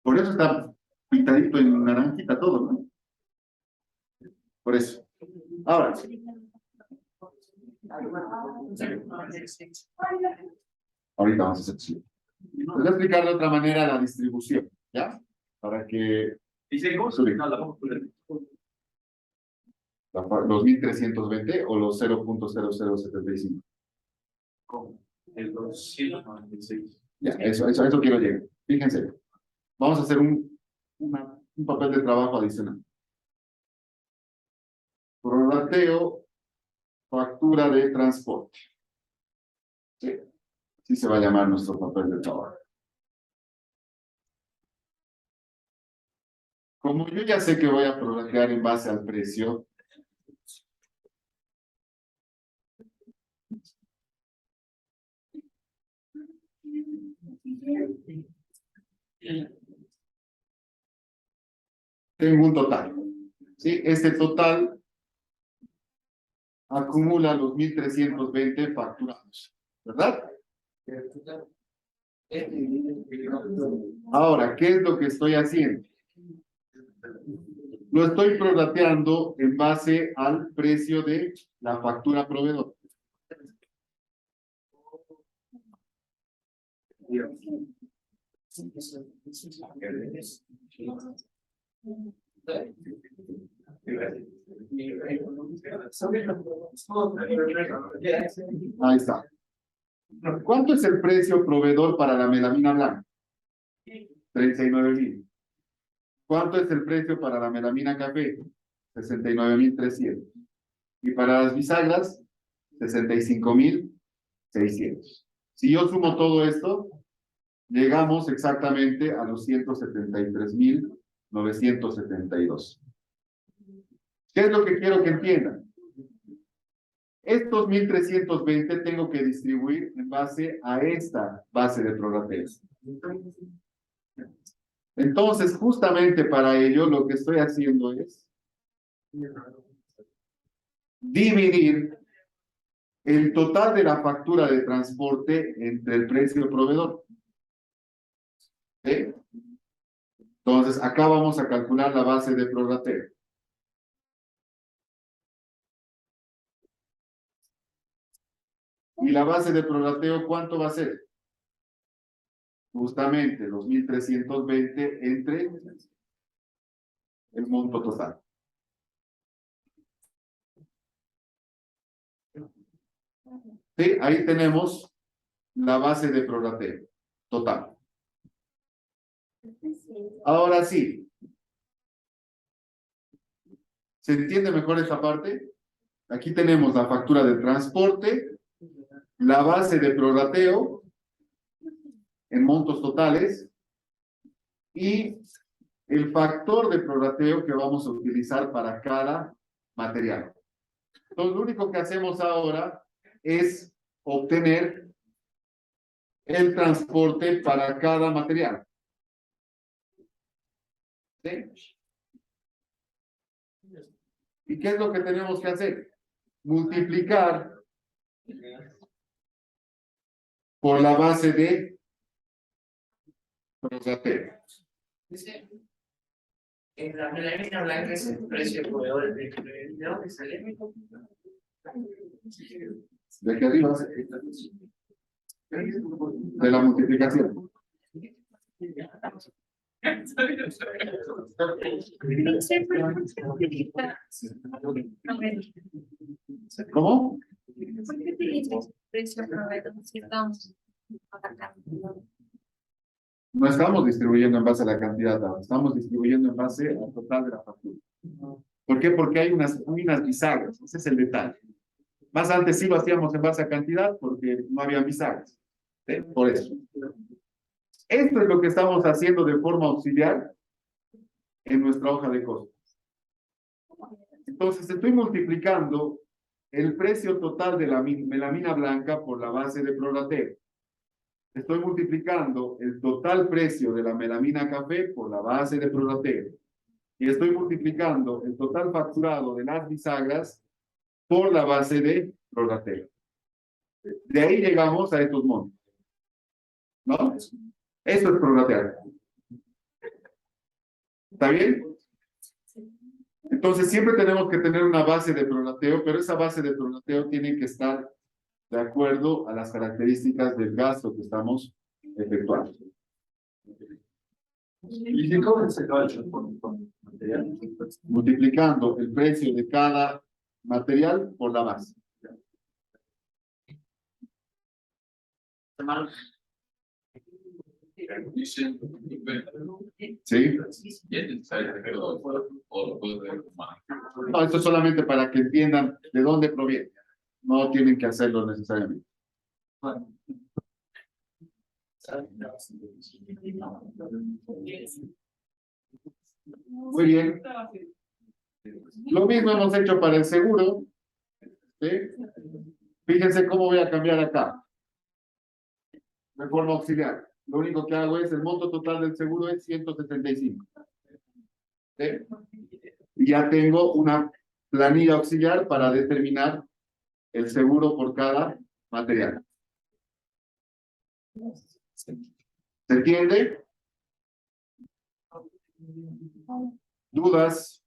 Por eso está pintadito en naranjita todo, ¿no? Por eso. Ahora. Ahorita vamos a hacer así. Les voy a explicar de otra manera la distribución, ¿ya? Para que... Dice, ¿cómo se ubica la factura? los 1.320 o los 0.0075. ¿Cómo? El 296. Ya, eso quiero llegar. Fíjense. Vamos a hacer un un papel de trabajo adicional. Prorrateo, factura de transporte. Sí, así se va a llamar nuestro papel de trabajo. Como yo ya sé que voy a prorratear en base al precio, tengo un total. ¿Sí? Este total acumula los 1.320 facturados, ¿verdad? Ahora, ¿qué es lo que estoy haciendo? Lo estoy prorrateando en base al precio de la factura proveedor. Ahí está. ¿Cuánto es el precio proveedor para la melamina blanca? 39.000. ¿Cuánto es el precio para la melamina café? 69.300. Y para las bisagras, 65.600. Si yo sumo todo esto, llegamos exactamente a los 173.972. ¿Qué es lo que quiero que entiendan? Estos 1.320 tengo que distribuir en base a esta base de prorrateo. Entonces, justamente para ello, lo que estoy haciendo es dividir el total de la factura de transporte entre el precio proveedor. ¿Sí? Entonces, acá vamos a calcular la base de prorrateo. ¿Y la base de prorrateo cuánto va a ser? Justamente los 1.320 entre el monto total. Sí, ahí tenemos la base de prorrateo total. Ahora sí. ¿Se entiende mejor esta parte? Aquí tenemos la factura de transporte, la base de prorrateo en montos totales y el factor de prorrateo que vamos a utilizar para cada material. Entonces, lo único que hacemos ahora es obtener el transporte para cada material. ¿Sí? ¿Y qué es lo que tenemos que hacer? Multiplicar por la base de prorrateo. Dice, en la melamina blanca es el precio de proveedor ¿de dónde sale? De aquí arriba. De la multiplicación. ¿Cómo? ¿Por qué utilizas precio proveedor si estamos atacando? No estamos distribuyendo en base a la cantidad, estamos distribuyendo en base al total de la factura. ¿Por qué? Porque hay unas bisagras, ese es el detalle. Más antes sí lo hacíamos en base a cantidad porque no había bisagras. ¿Sí? Por eso. Esto es lo que estamos haciendo de forma auxiliar en nuestra hoja de costos. Entonces estoy multiplicando el precio total de la melamina blanca por la base de prorrateo. Estoy multiplicando el total precio de la melamina café por la base de prorrateo. Y estoy multiplicando el total facturado de las bisagras por la base de prorrateo. De ahí llegamos a estos montos. ¿No? Esto es prorratear. ¿Está bien? Entonces siempre tenemos que tener una base de prorrateo, pero esa base de prorrateo tiene que estar de acuerdo a las características del gasto que estamos efectuando. ¿Y cómo se acaba el transporte con material? Multiplicando el precio de cada material por la base. ¿Sí? No, esto es solamente para que entiendan de dónde proviene. No tienen que hacerlo necesariamente. Muy bien. Lo mismo hemos hecho para el seguro. ¿Sí? Fíjense cómo voy a cambiar acá. De forma auxiliar. Lo único que hago es el monto total del seguro es 175. ¿Sí? Y ya tengo una planilla auxiliar para determinar el seguro por cada material. ¿Se entiende? ¿Dudas?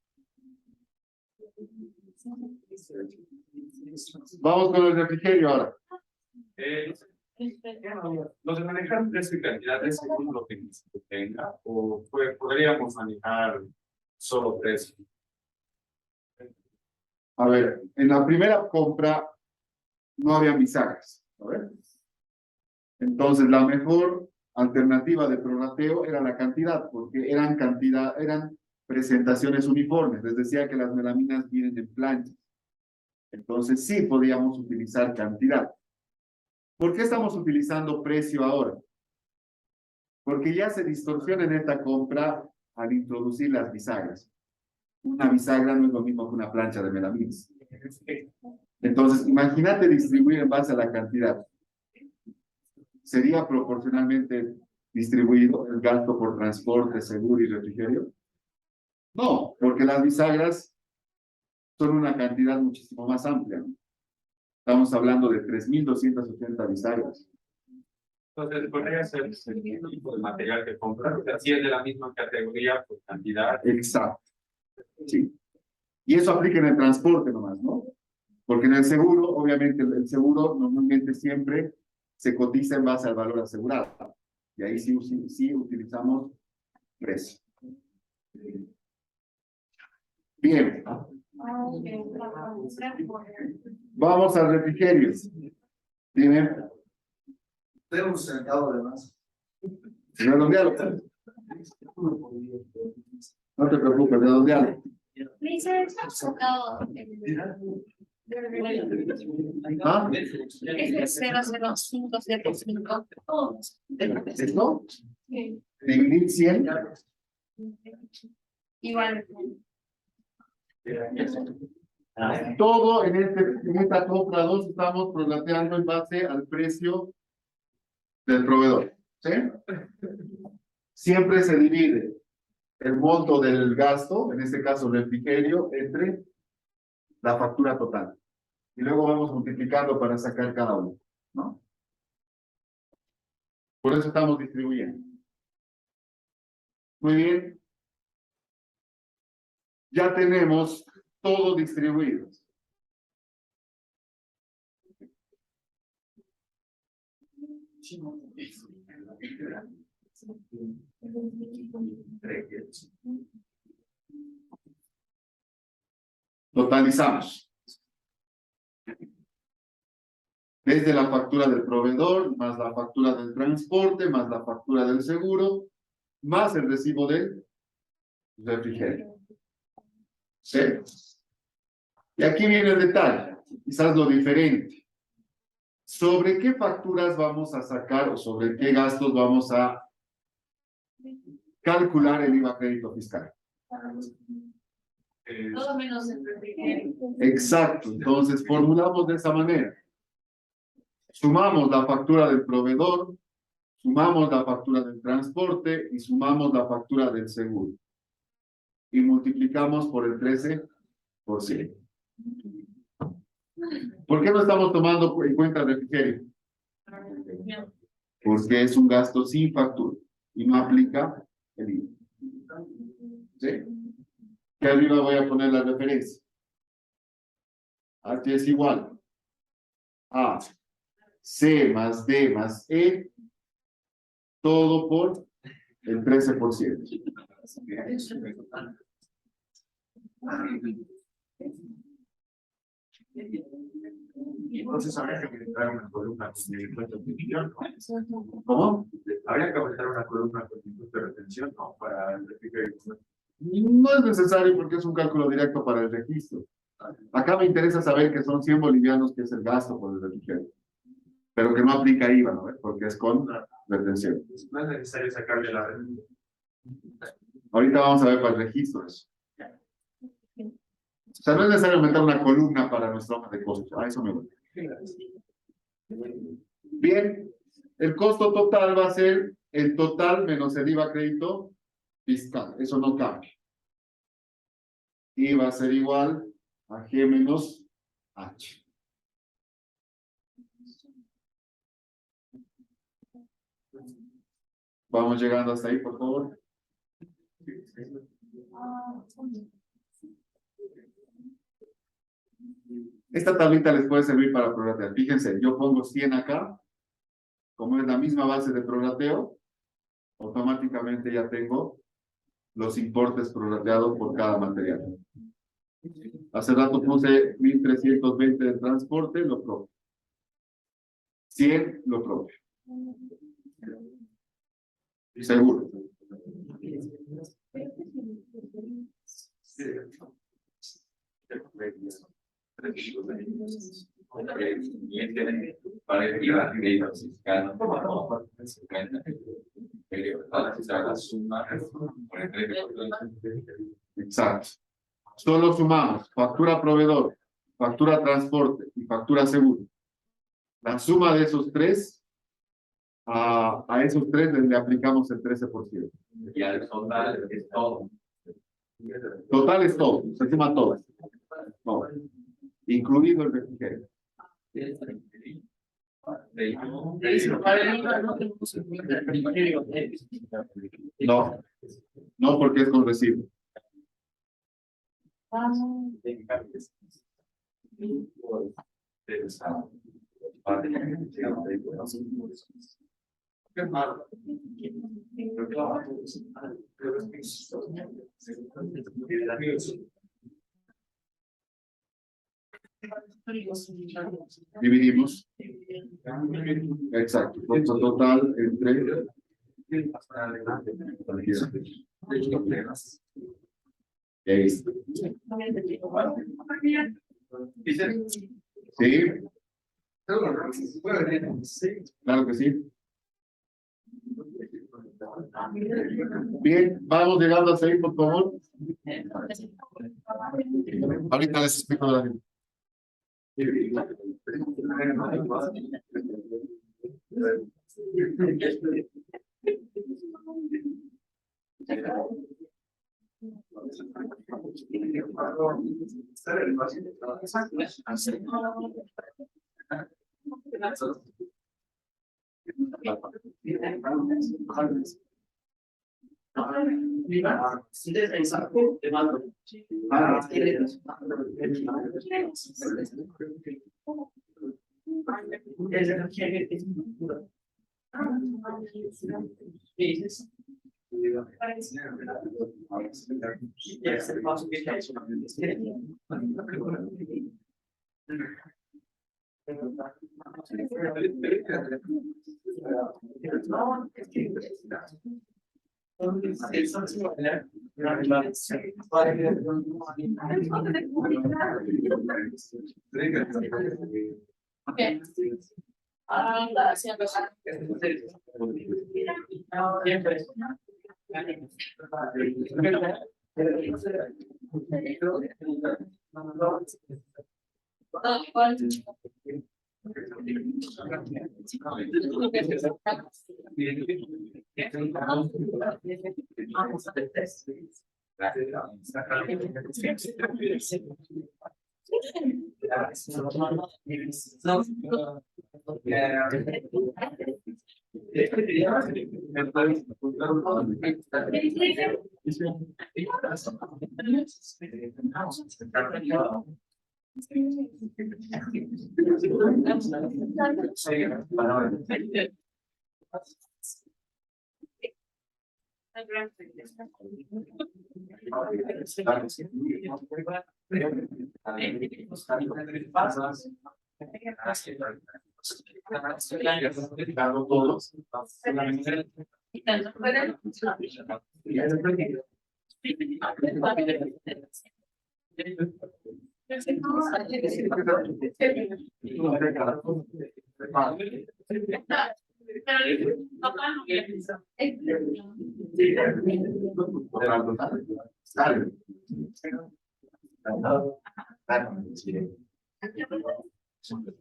Vamos con el refrigerio ahora. Los de manejar precio y cantidad es según lo que se tenga, o podríamos manejar solo precio. A ver, en la primera compra no había bisagras. A ver. Entonces, la mejor alternativa de prorrateo era la cantidad, porque eran presentaciones uniformes. Les decía que las melaminas vienen en planchas. Entonces, sí podíamos utilizar cantidad. ¿Por qué estamos utilizando precio ahora? Porque ya se distorsiona en esta compra al introducir las bisagras. Una bisagra no es lo mismo que una plancha de melaminas. Entonces, imagínate distribuir en base a la cantidad. ¿Sería proporcionalmente distribuido el gasto por transporte, seguro y refrigerio? No, porque las bisagras son una cantidad muchísimo más amplia, ¿no? Estamos hablando de 3.280 bisagras. Entonces, podría ser el tipo de material que compras, si es de la misma categoría por cantidad. Exacto. Sí. Y eso aplica en el transporte nomás, ¿no? Porque en el seguro, obviamente, el seguro normalmente siempre se cotiza en base al valor asegurado. Y ahí sí utilizamos precio. Bien. Vamos al refrigerio. Dime. Tenemos sentado además. Redondealo. No te preocupes, redondealo. Dice, sacado. ¿Ah? Es 00575. ¿Esto? Dividir 100. Igual. Todo en esta compra 2 estamos prorrateando en base al precio del proveedor. ¿Sí? Siempre se divide el monto del gasto, en este caso refrigerio, entre la factura total. Y luego vamos multiplicando para sacar cada uno, ¿no? Por eso estamos distribuyendo. Muy bien. Ya tenemos todo distribuido. Totalizamos. Desde la factura del proveedor, más la factura del transporte, más la factura del seguro, más el recibo del refrigerio. ¿Sí? Y aquí viene el detalle, quizás lo diferente. ¿Sobre qué facturas vamos a sacar o sobre qué gastos vamos a calcular el IVA crédito fiscal? Todo menos el refrigerio. Exacto, entonces formulamos de esa manera. Sumamos la factura del proveedor, sumamos la factura del transporte y sumamos la factura del seguro. Y multiplicamos por el 13%. ¿Por qué no estamos tomando en cuenta el refrigerio? Porque es un gasto sin factura y no aplica el IVA. ¿Sí? Que arriba voy a poner la referencia. H es igual a C más D más E, todo por el 13%. Y entonces habría que aumentar una columna con el impuesto de retención, ¿no? ¿Cómo? Habría que aumentar una columna con el impuesto de retención, ¿no? Para el registro de No es necesario porque es un cálculo directo para el registro. Acá me interesa saber que son 100 bolivianos, que es el gasto por el refrigerio. Pero que no aplica IVA, ¿no? Porque es con retención. No es necesario sacarle la retención. Ahorita vamos a ver para el registro eso. O sea, no es necesario aumentar una columna para nuestra hoja de costos. A eso me voy. Bien, el costo total va a ser el total menos el IVA crédito fiscal. Eso no cambia. Y va a ser igual a G menos H. Vamos llegando hasta ahí, por favor. Esta tablita les puede servir para prorratear. Fíjense, yo pongo 100 acá. Como es la misma base de prorrateo, automáticamente ya tengo los importes prorrateados por cada material. Hace rato puse 1320 de transporte, lo propio. 100, lo propio. Seguro. Para el IVA crédito fiscal, Exacto. Solo sumamos factura proveedor, factura transporte y factura seguro. La suma de esos tres, a esos tres le aplicamos el 13%. y al total es todo. Total es todo, se suma todo. Todo. Incluido el refrigerio. No, no porque es con recibo. Dividimos. Exacto. Costo total entre. Y ahí está. Sí, claro que sí. Bien, vamos llegando a seguir, por favor. Ahorita les explico la.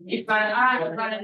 Y para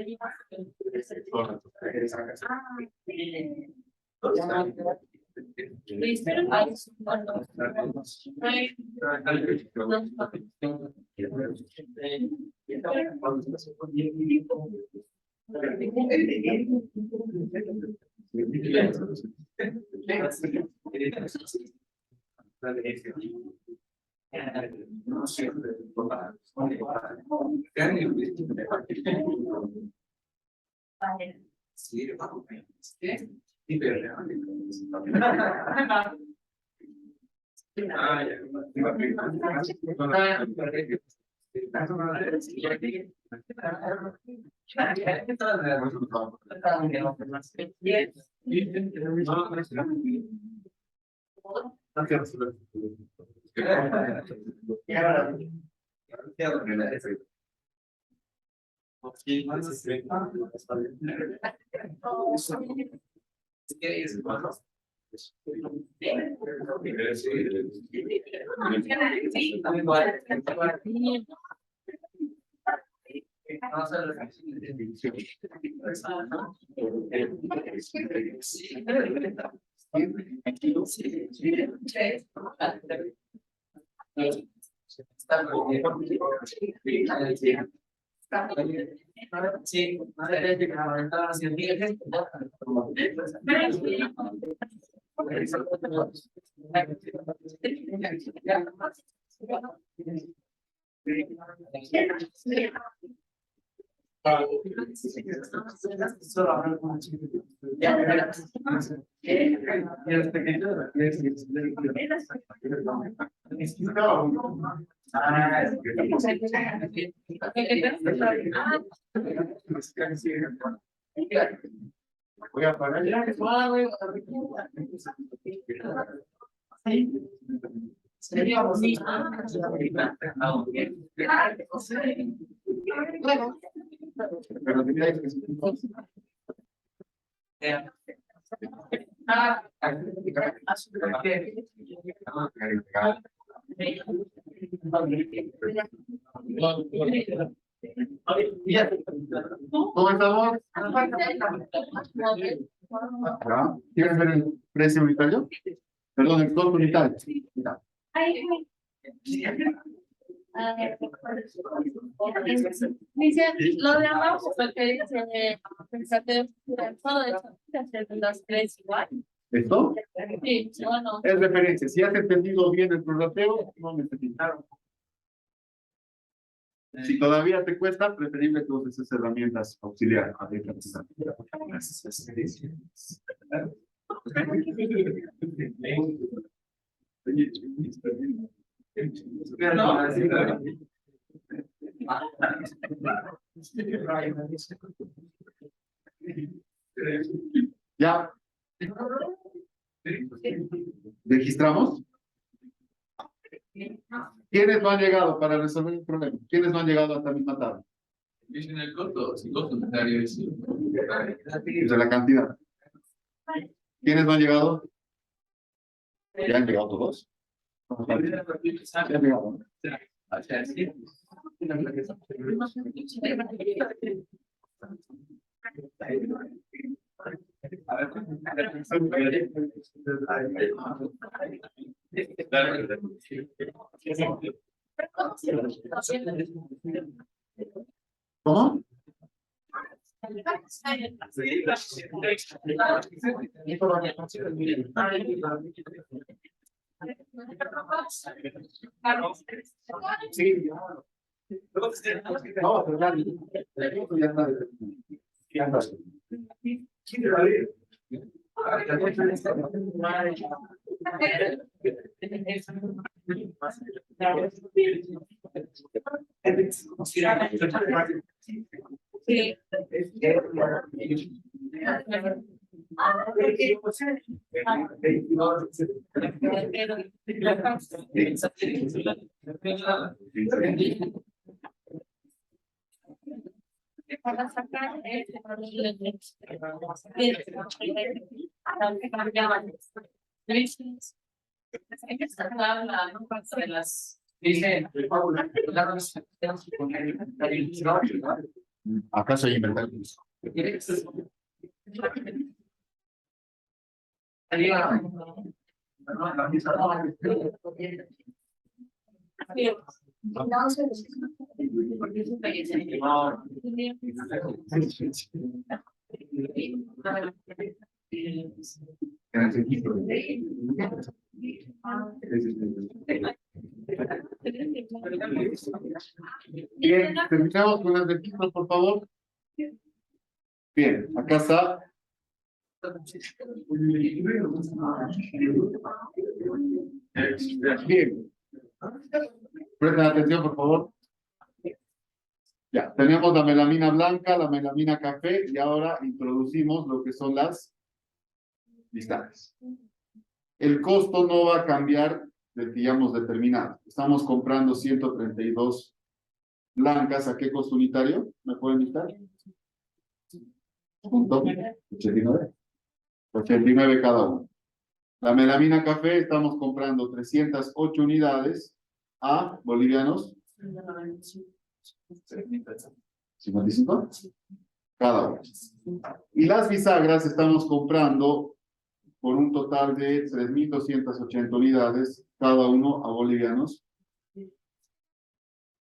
Voy a pagar. Pero diría que ¿cómo estamos? ¿Ya? ¿Quieres ver el precio unitario? Perdón, el costo unitario. Ya. Dice, lo de abajo, porque dice, pensate, todo eso, hacer las tres igual. ¿Esto? Sí, bueno. Es referencia. Si has entendido bien el prorrateo, no necesitaron. Si todavía te cuesta, preferible que uses esas herramientas auxiliares. ¿Ya? ¿Registramos? ¿Quiénes no han llegado para resolver el problema? ¿Quiénes no han llegado hasta misma tabla? Dicen el costo, si costo unitario es De la cantidad. ¿Quiénes no han llegado? ¿Ya han llegado todos? ¿Ya han llegado? ¿Cómo? Sí, no, pero ya está. Para sacar Dice, ¿Acaso hay inventario? Bien, terminamos con las registros, por favor. Bien, acá está. Bien. Presten atención, por favor. Ya, tenemos la melamina blanca, la melamina café, y ahora introducimos lo que son las distancias. El costo no va a cambiar del que ya hemos determinado. Estamos comprando 132 blancas. ¿A qué costo unitario? ¿Me pueden indicar? Punto 89. 89 cada uno. La melamina café estamos comprando 308 unidades a bolivianos 55 cada uno. Y las bisagras estamos comprando por un total de 3.280 unidades, cada uno a bolivianos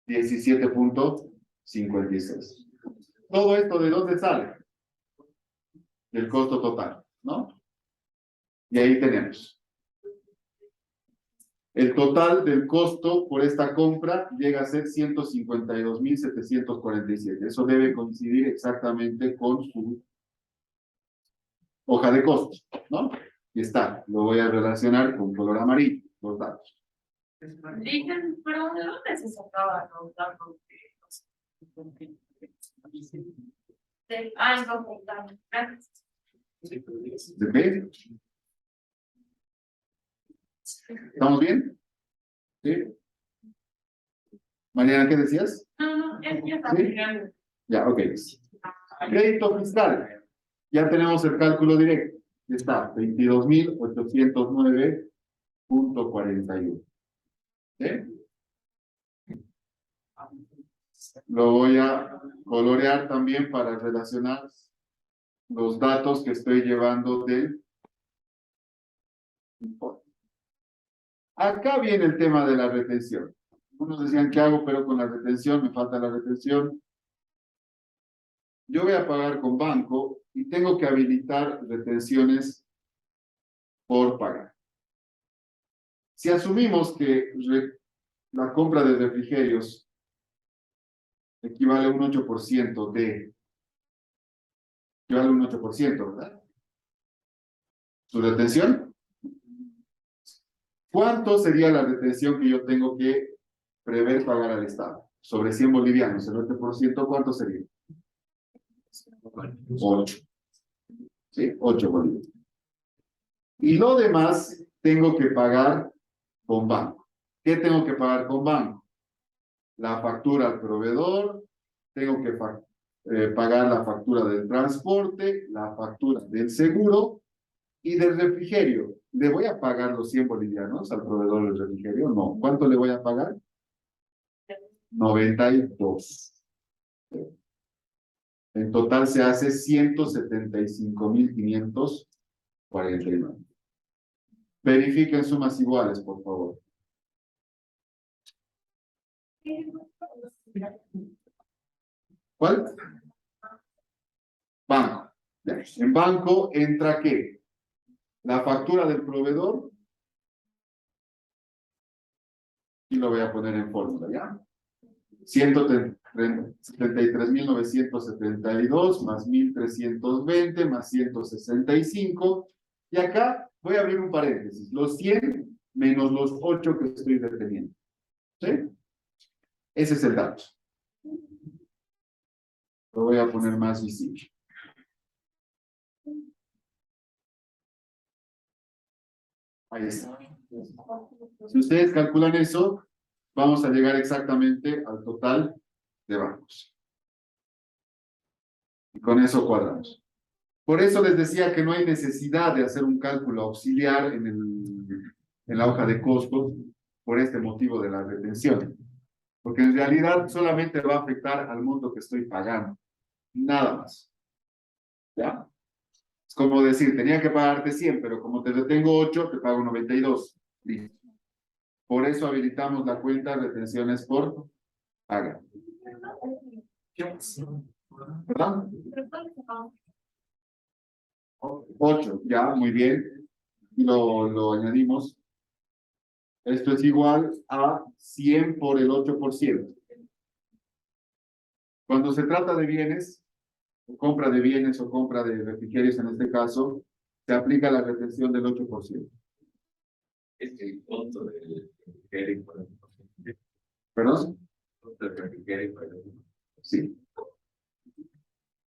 17.56. Todo esto, ¿de dónde sale? Del costo total, ¿no? Y ahí tenemos. El total del costo por esta compra llega a ser 152.747. Eso debe coincidir exactamente con su hoja de costos, ¿no? Y está, lo voy a relacionar con color amarillo, los datos. Dicen, pero ¿de dónde se sacaban los datos de algo contable? ¿De qué? ¿Estamos bien? ¿Sí? Mariana, ¿qué decías? No, es que está ¿Sí? bien. Ya, ok. Crédito fiscal. Ya tenemos el cálculo directo. Está 22.809.41. ¿Sí? Lo voy a colorear también para relacionar los datos que estoy llevando del informe. Acá viene el tema de la retención. Unos decían, ¿qué hago? Pero con la retención, me falta la retención. Yo voy a pagar con banco y tengo que habilitar retenciones por pagar. Si asumimos que la compra de refrigerios equivale a un 8% equivale a un 8%, ¿verdad? ¿Su retención? ¿Cuánto sería la retención que yo tengo que prever pagar al Estado? Sobre 100 bolivianos, el 8%, ¿cuánto sería? 8. ¿Sí? 8 bolivianos. Y lo demás tengo que pagar con banco. ¿Qué tengo que pagar con banco? La factura al proveedor, tengo que pagar la factura del transporte, la factura del seguro y del refrigerio. ¿Le voy a pagar los 100 bolivianos al proveedor del refrigerio? No. ¿Cuánto le voy a pagar? 92. En total se hace 175.549. Verifiquen sumas iguales, por favor. ¿Cuál? Banco. Ya. En banco entra ¿qué? La factura del proveedor. Y lo voy a poner en fórmula, ¿ya? 73.972 más 1.320 más 165. Y acá voy a abrir un paréntesis. Los 100 menos los 8 que estoy reteniendo. ¿Sí? Ese es el dato. Lo voy a poner más visible. Ahí está. Si ustedes calculan eso, vamos a llegar exactamente al total de bancos. Y con eso cuadramos. Por eso les decía que no hay necesidad de hacer un cálculo auxiliar en la hoja de costos por este motivo de la retención. Porque en realidad solamente va a afectar al monto que estoy pagando. Nada más. ¿Ya? Es como decir, tenía que pagarte 100, pero como te retengo 8, te pago 92. Listo. Por eso habilitamos la cuenta de retenciones por paga. ¿Verdad? 8, ya, muy bien. Lo añadimos. Esto es igual a 100 por el 8%. Cuando se trata de bienes, compra de bienes o compra de refrigerios en este caso, se aplica la retención del 8%. Es el costo del refrigerio por el ¿Perdón? costo del refrigerio por el Sí.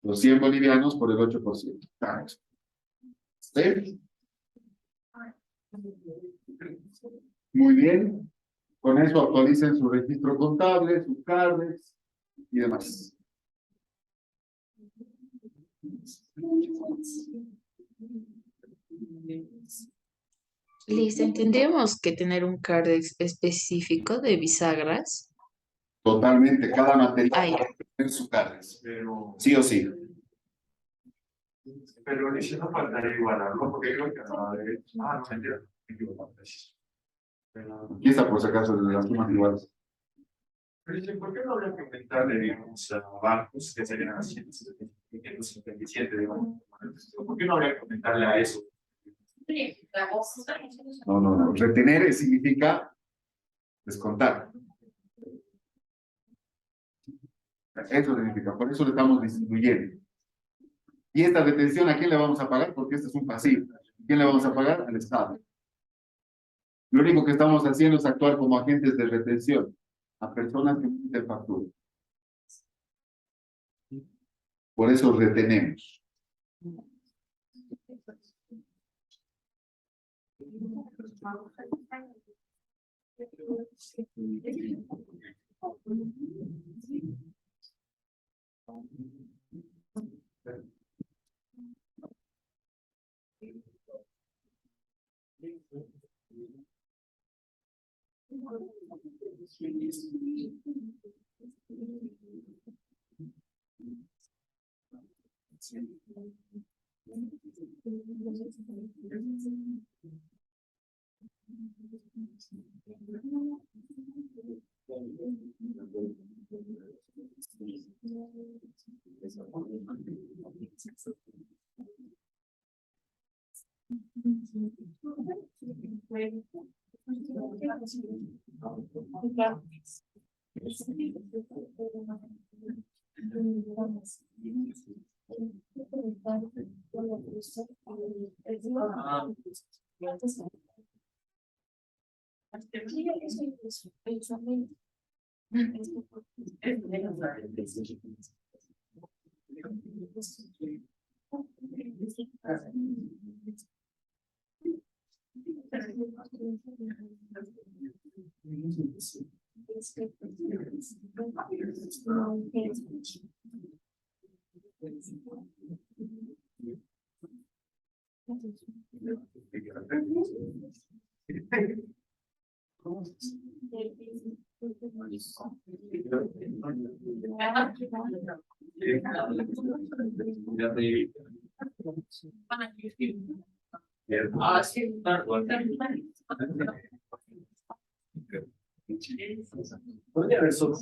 Los 100 bolivianos por el 8%. ¿Sí? Muy bien. Con eso actualicen su registro contable, sus carnes y demás. Listo, entendemos que tener un card específico de bisagras. Totalmente, cada material Ahí. va a tener su carnes. Pero, Sí o sí. pero no faltaría igualarlo, porque creo que no debe. No, mentira. Me equivoco. Pero, Aquí está por si acaso de las sumas iguales. pero dice, ¿por qué no habría que aumentarle, digamos, a bancos que serían a 177, digamos? ¿Por qué no habría que aumentarle a eso? No. Retener significa descontar. Eso significa, por eso le estamos distribuyendo. Y esta retención, ¿a quién le vamos a pagar? Porque este es un pasivo. ¿A quién le vamos a pagar? Al Estado. Lo único que estamos haciendo es actuar como agentes de retención a personas que emiten factura. Por eso retenemos. Podría haber solo.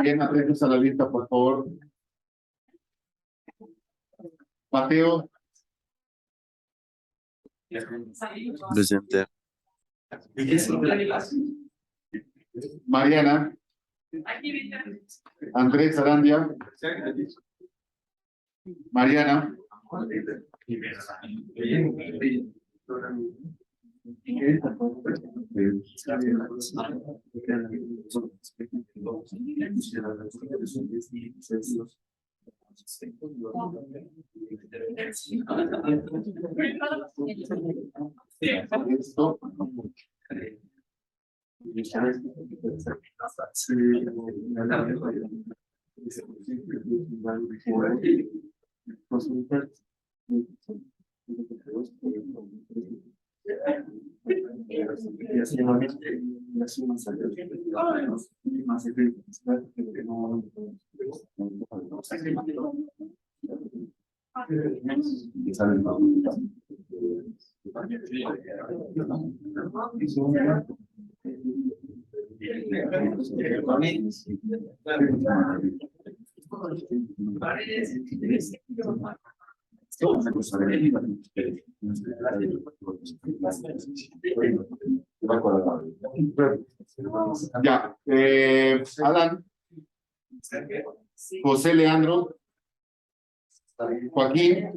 Bien, atentos a la lista, por favor. Mateo, Presente. Mariana, Andrés Arandia, Mariana, esto. Ya, Adán, José Leandro, Joaquín,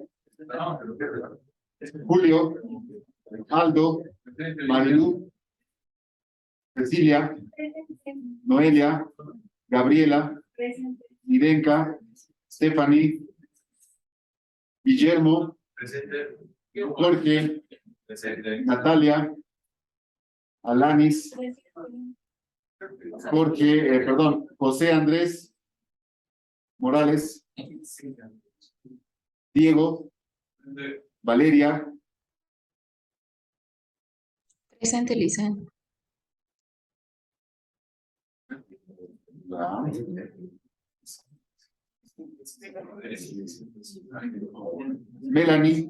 Julio, Aldo, Marilu, Cecilia, Noelia, Gabriela, Irenka, Stephanie, Guillermo, Jorge, Natalia, Alanis, Jorge, perdón, José Andrés Morales, Diego, Valeria, Presente, Lisa. Melanie,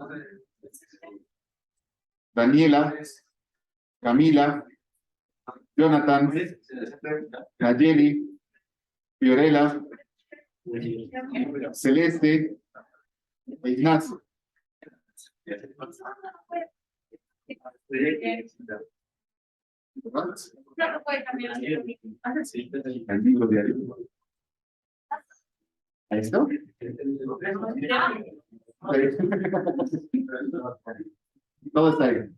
Daniela, Camila, Jonathan, Nayeli, Fiorella, Celeste, Ignacio. El libro diario. ¿Ahí está? Todo está ahí.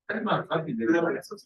Es más fácil de ver eso.